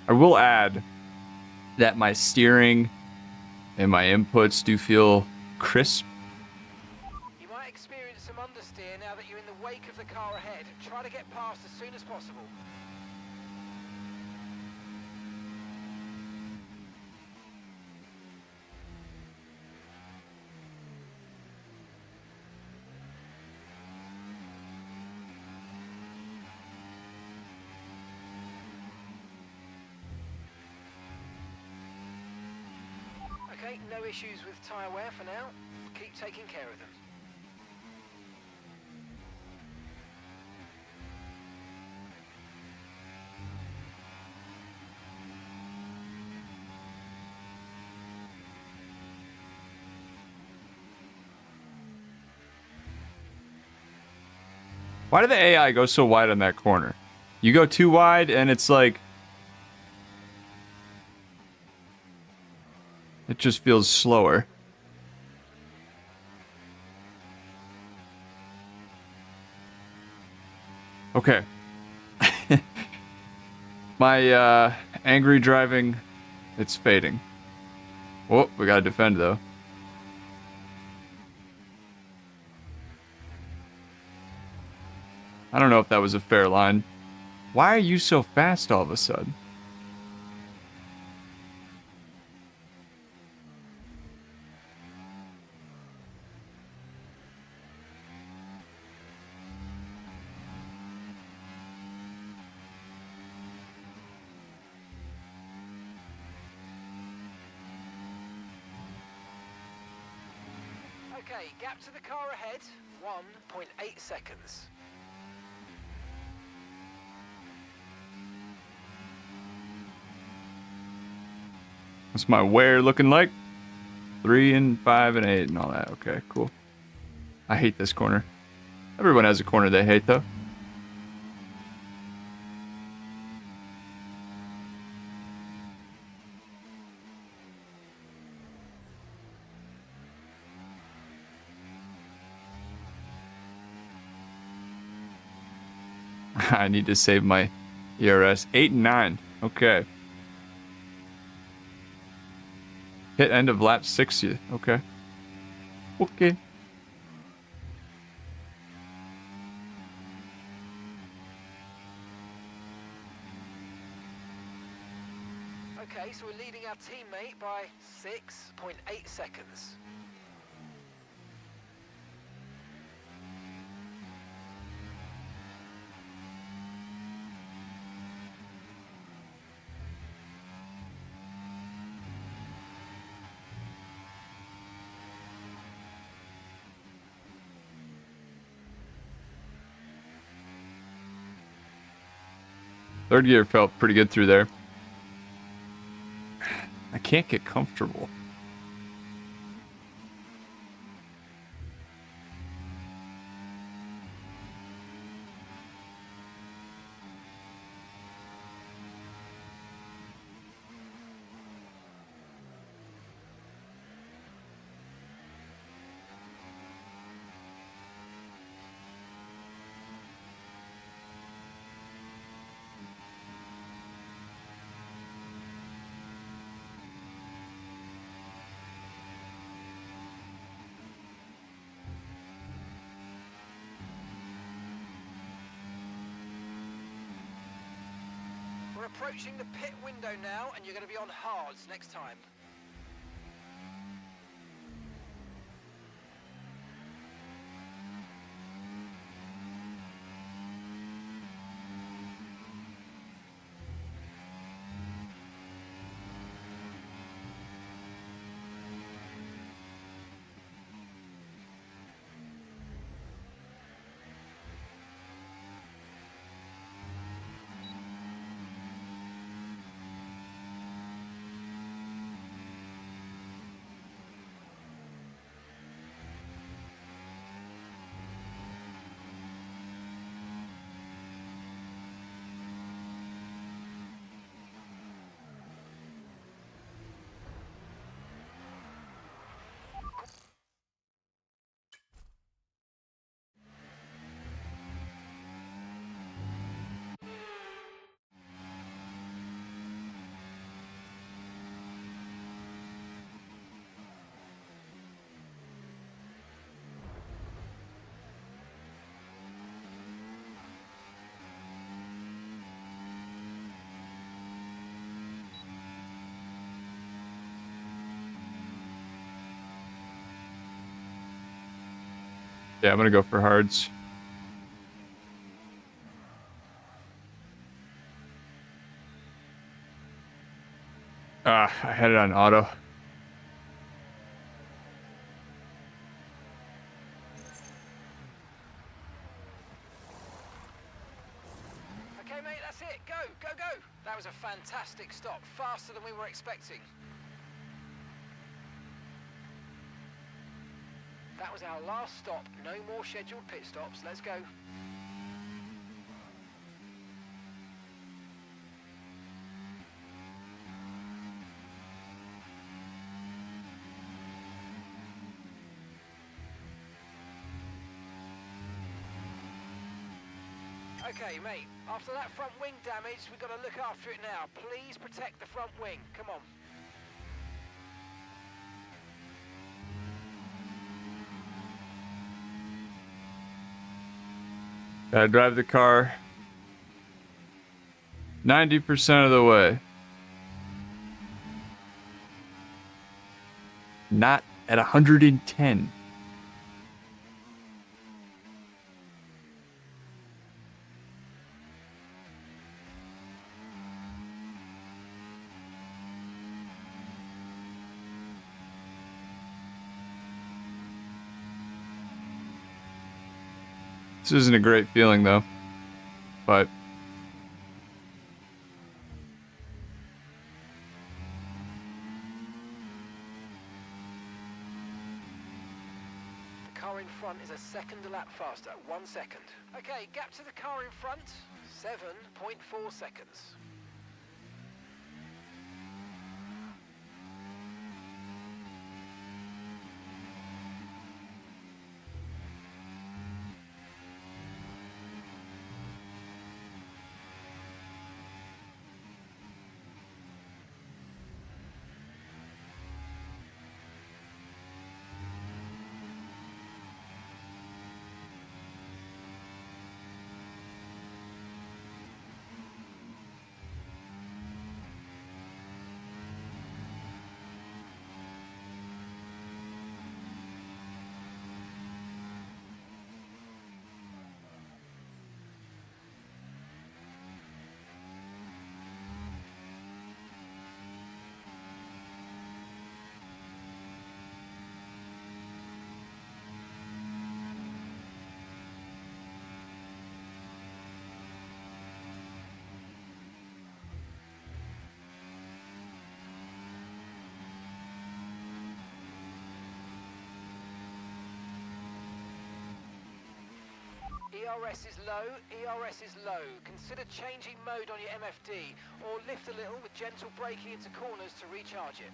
I will add that my steering and my inputs do feel crisp. You might experience some understeer now that you're in the wake of the car ahead. Try to get past as soon as possible. Okay, no issues with tyre wear for now. Keep taking care of them. Why did the AI go so wide on that corner? You go too wide and it's like... It just feels slower. Okay. My angry driving, it's fading. Oh, we gotta defend though. I don't know if that was a fair line. Why are you so fast all of a sudden? Okay, gap to the car ahead, 1.8 seconds. What's my wear looking like? 3 and 5 and 8 and all that. Okay, cool. I hate this corner. Everyone has a corner they hate though. I need to save my ERS. 8 and 9. Okay. Hit end of lap 60. Okay. Okay. Okay, so we're leading our teammate by 6.8 seconds. Third gear felt pretty good through there. I can't get comfortable. We're approaching the pit window now, and you're going to be on hards next time. Yeah, I'm gonna go for hards. I had it on auto. Okay, mate, that's it. Go, go, go. That was a fantastic stop, faster than we were expecting. That was our last stop. No more scheduled pit stops. Let's go. Okay, mate, after that front wing damage, we've got to look after it now. Please protect the front wing. Come on. Gotta drive the car 90% of the way. Not at 110. This isn't a great feeling though, but The car in front is a second a lap faster. 1 second. Okay, gap to the car in front, 7.4 seconds. ERS is low, ERS is low. Consider changing mode on your MFD, or lift a little with gentle braking into corners to recharge it.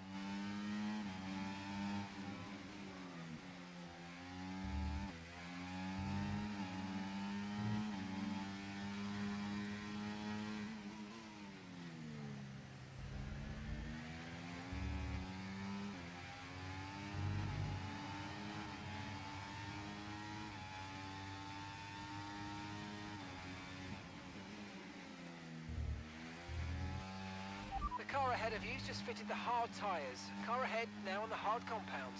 The car ahead of you's just fitted the hard tyres. Car ahead now on the hard compound.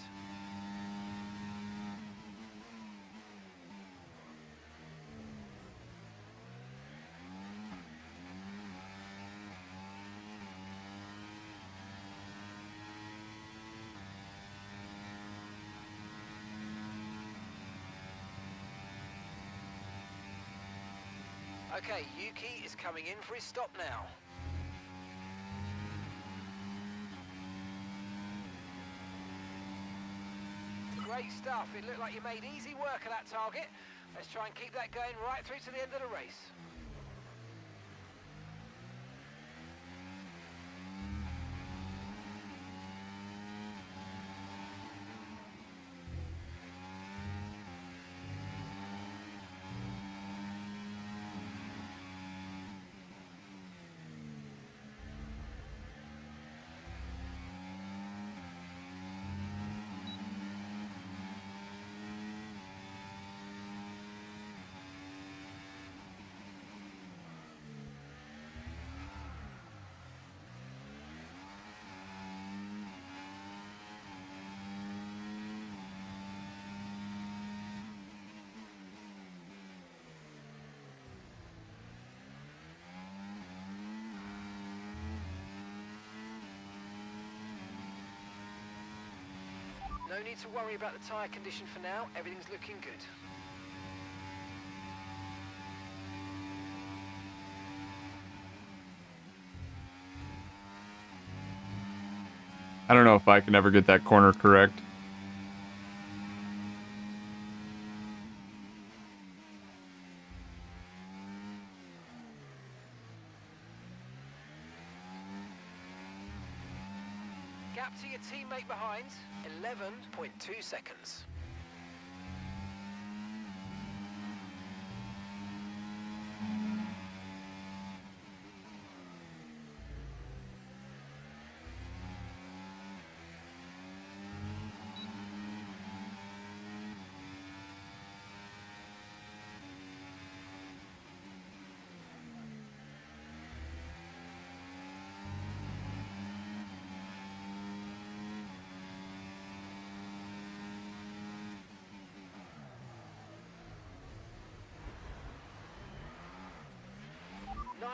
Okay, Yuki is coming in for his stop now. Great stuff. It looked like you made easy work of that target. Let's try and keep that going right through to the end of the race. No need to worry about the tyre condition for now. Everything's looking good. I don't know if I can ever get that corner correct. Gap to your teammate behind, 11.2 seconds.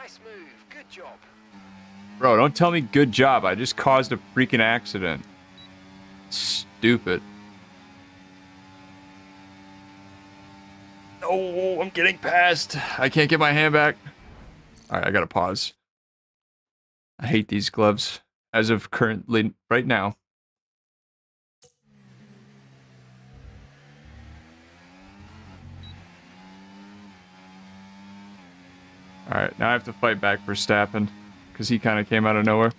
Nice move. Good job. Bro, don't tell me good job. I just caused a freaking accident. Stupid. Oh, I'm getting past. I can't get my hand back. All right, I gotta pause. I hate these gloves as of currently, right now. All right, now I have to fight back for Verstappen because he kind of came out of nowhere.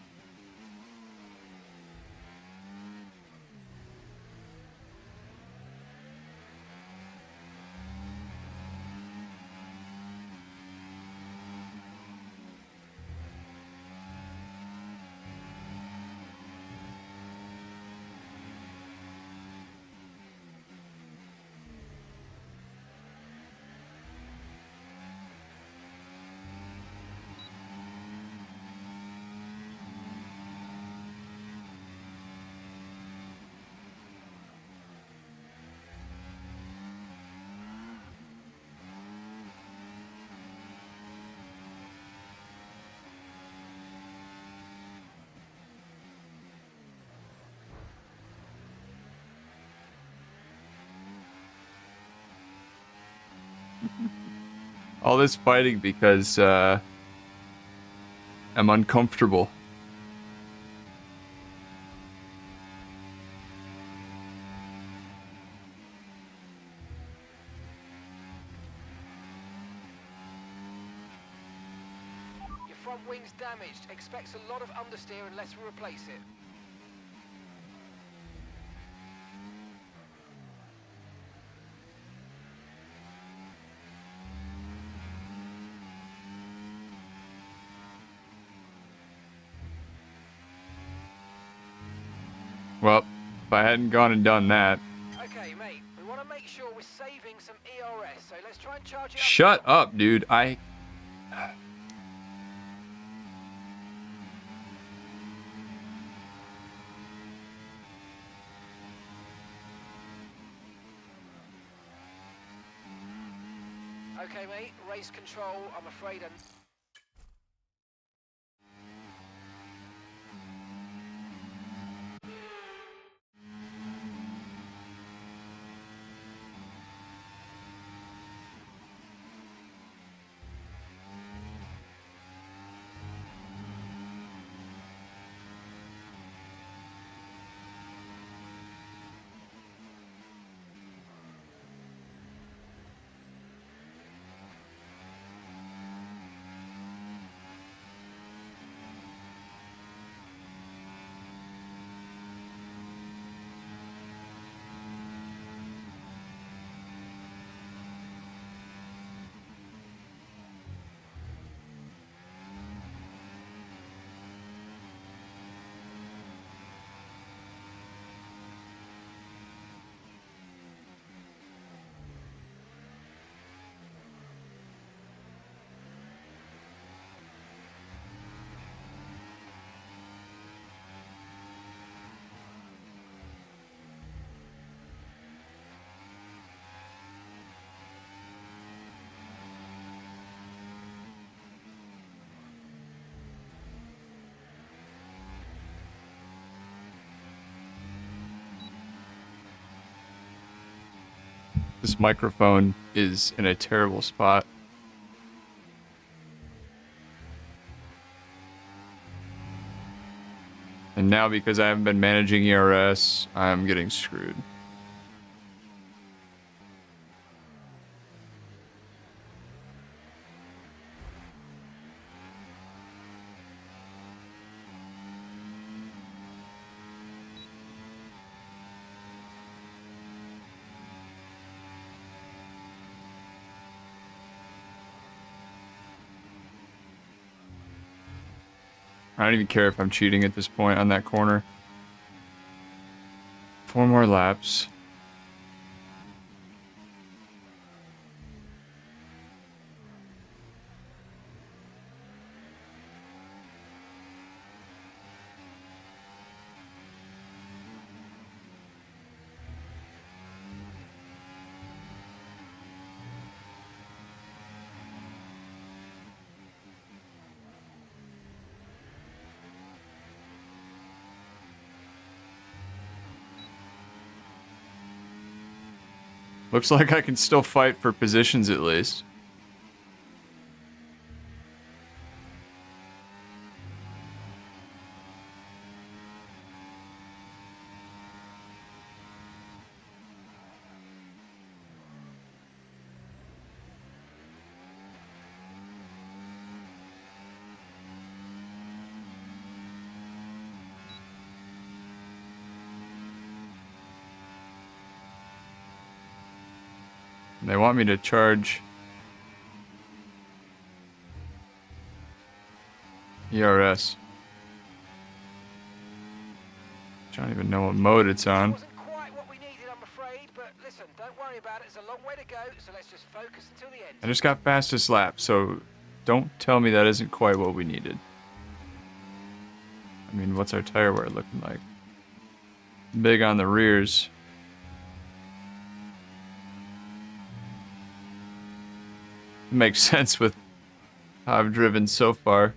All this fighting because I'm uncomfortable. Your front wing's damaged. Expects a lot of understeer unless we replace it. Well, if I hadn't gone and done that. Okay, mate. We want to make sure we're saving some ERS, so let's try and charge it up. Shut up, dude. Okay, mate. Race control, I'm afraid. This microphone is in a terrible spot. And now because I haven't been managing ERS, I'm getting screwed. I don't even care if I'm cheating at this point on that corner. 4 more laps. Looks like I can still fight for positions at least. They want me to charge ERS. I don't even know what mode it's on. Wasn't quite what we needed, I'm afraid, but listen, don't worry about it. It's a long way to go, so let's just focus until the end. I just got fastest lap, so don't tell me that isn't quite what we needed. I mean, what's our tire wear looking like? Big on the rears. Makes sense with how I've driven so far.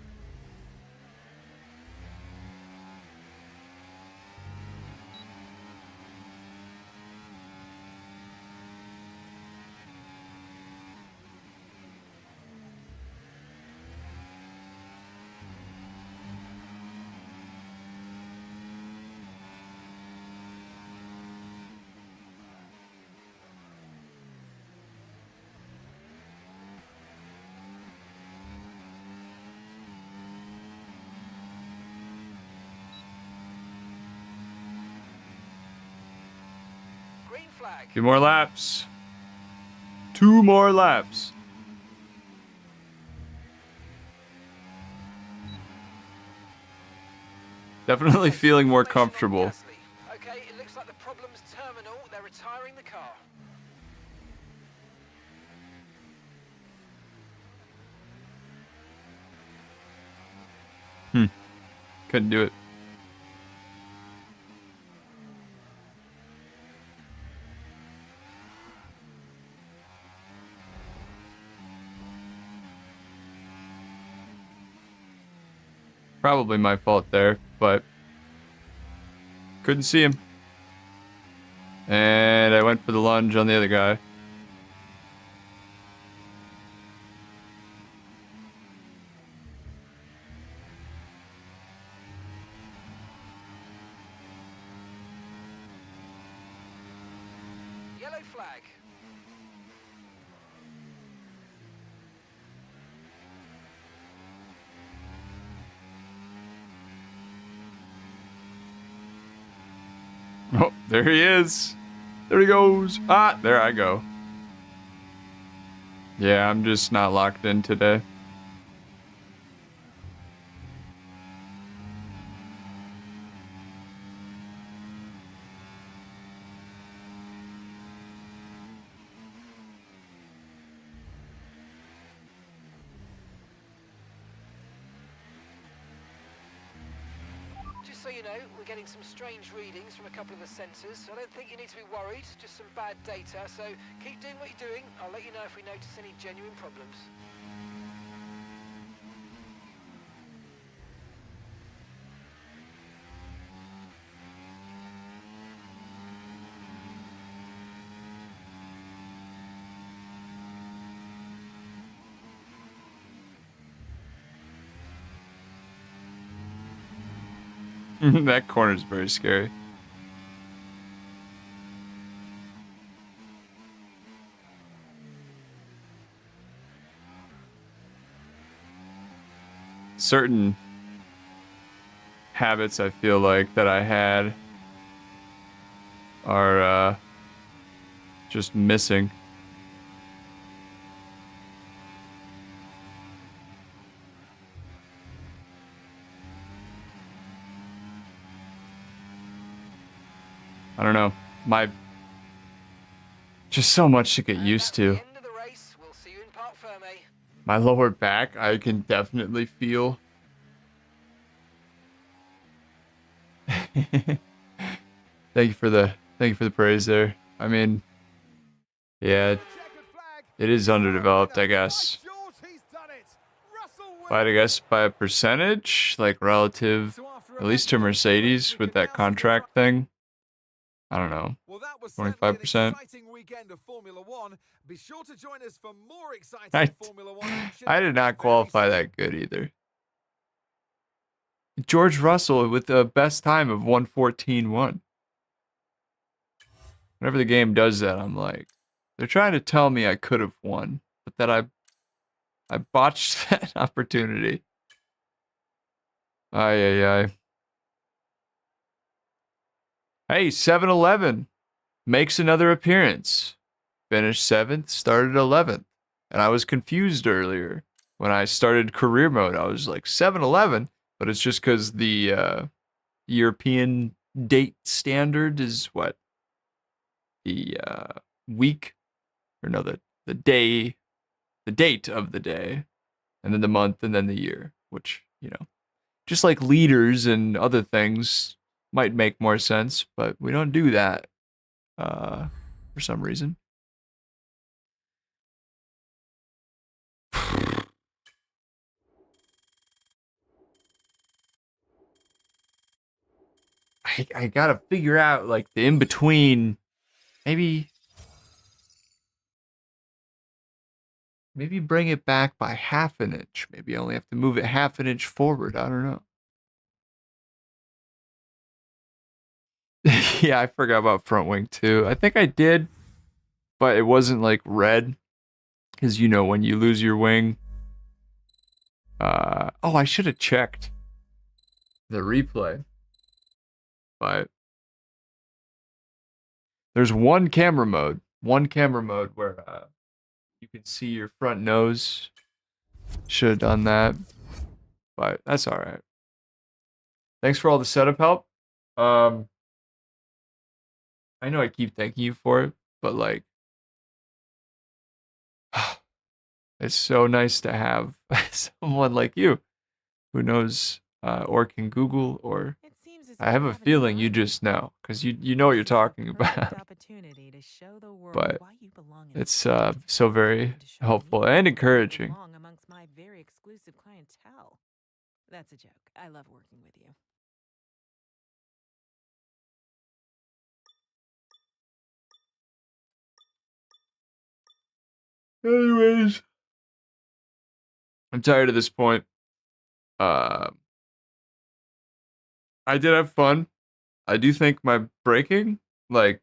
Green flag. 2 more laps. 2 more laps. Definitely feeling more comfortable. Okay, it looks like the problem's terminal. They're retiring the car. Couldn't do it. Probably my fault there, but couldn't see him. And I went for the lunge on the other guy. Yellow flag. Oh, there he is. There he goes. Ah, there I go. Yeah, I'm just not locked in today. Just so you know, we're getting some strange readings from a couple of the sensors, so I don't think you need to be worried, just some bad data, so keep doing what you're doing. I'll let you know if we notice any genuine problems. That corner's very scary. Certain habits I feel like that I had are just missing. I don't know. Just so much to get used to. End of the race. We'll see you in Parc Ferme. My lower back, I can definitely feel. Thank you for the praise there. I mean, yeah, it is underdeveloped, I guess. But I guess by a percentage, like relative, at least to Mercedes with that contract thing. I don't know, 25%. weekend of Formula One. Be sure to join us for more exciting I Formula One action. did not very qualify soon. that good either. George Russell with the best time of 1:14.1. Whenever the game does that, I'm like, they're trying to tell me I could have won, but that I botched that opportunity. Ay. Hey, 7-Eleven makes another appearance. Finished 7th, started 11th. And I was confused earlier when I started career mode. I was like, 7-Eleven? But it's just because the European date standard is what? The week, or no, the day, the date of the day, and then the month, and then the year, which, you know, just like leaders and other things might make more sense, but we don't do that for some reason. I gotta figure out like the in between. Maybe bring it back by half an inch. Maybe I only have to move it half an inch forward. I don't know. Yeah, I forgot about front wing too. I think I did, but it wasn't like red. Because, you know, when you lose your wing. Oh, I should have checked the replay. But there's one camera mode where you can see your front nose. Should have done that, but that's all right. Thanks for all the setup help. I know I keep thanking you for it, but like, it's so nice to have someone like you who knows or can Google, or It seems as I if have you a haven't feeling you decided. just know because you know what you're This is the talking perfect about. opportunity to show the world But why you belong in it's sport. so very And to show helpful me and why you encouraging. belong amongst my very exclusive clientele. That's a joke. I love working with you. Anyways, I'm tired at this point. I did have fun. I do think my braking, like,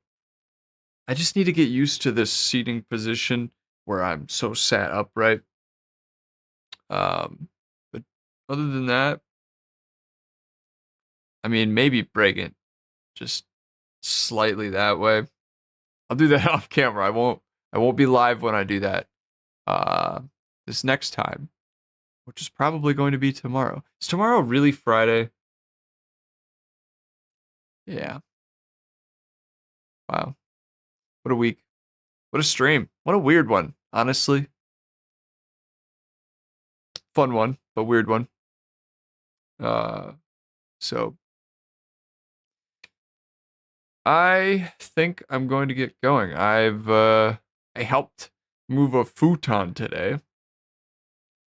I just need to get used to this seating position where I'm so sat upright. But other than that, I mean, maybe brake it just slightly that way. I'll do that off camera. I won't be live when I do that. This next time, which is probably going to be tomorrow. Is tomorrow really Friday? Yeah. Wow. What a week. What a stream. What a weird one, honestly. Fun one, but weird one. So I think I'm going to get going. I helped move a futon today.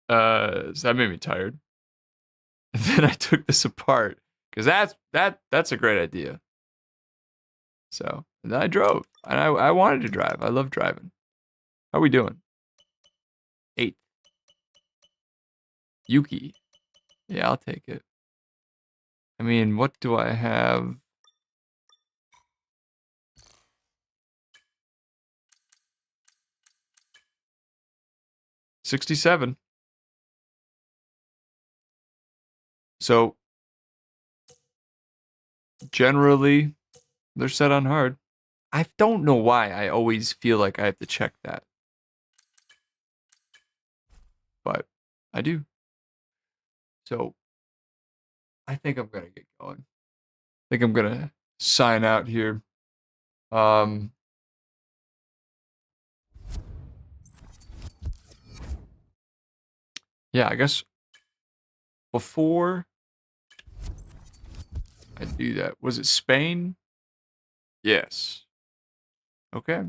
So that made me tired. And then I took this apart because that's a great idea. So and then I drove, and I wanted to drive. I love driving. How are we doing? 8. Yuki. Yeah, I'll take it. I mean, what do I have? $67. So generally, they're set on hard. I don't know why I always feel like I have to check that. But I do. So I think I'm going to get going. I think I'm going to sign out here. Yeah, I guess before I do that, was it Spain? Yes. Okay.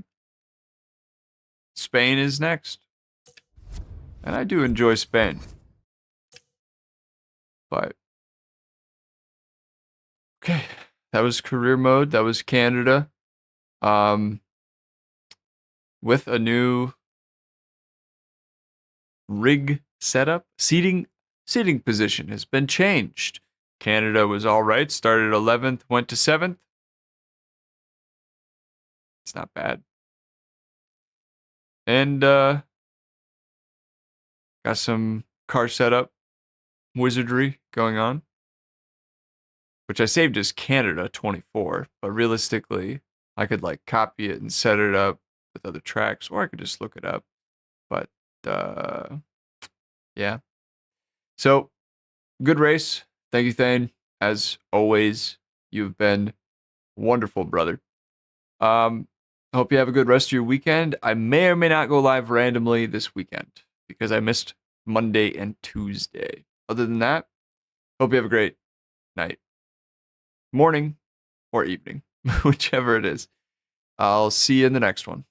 Spain is next. And I do enjoy Spain. But okay, that was career mode. That was Canada. with a new rig setup. Seating position has been changed. Canada was all right, started 11th, went to 7th. It's not bad. And got some car setup wizardry going on, which I saved as Canada 24, but realistically I could like copy it and set it up with other tracks, or I could just look it up. But yeah. So good race. Thank you, Thane. As always, you've been wonderful, brother. Hope you have a good rest of your weekend. I may or may not go live randomly this weekend because I missed Monday and Tuesday. Other than that, hope you have a great night, morning, or evening, whichever it is. I'll see you in the next one.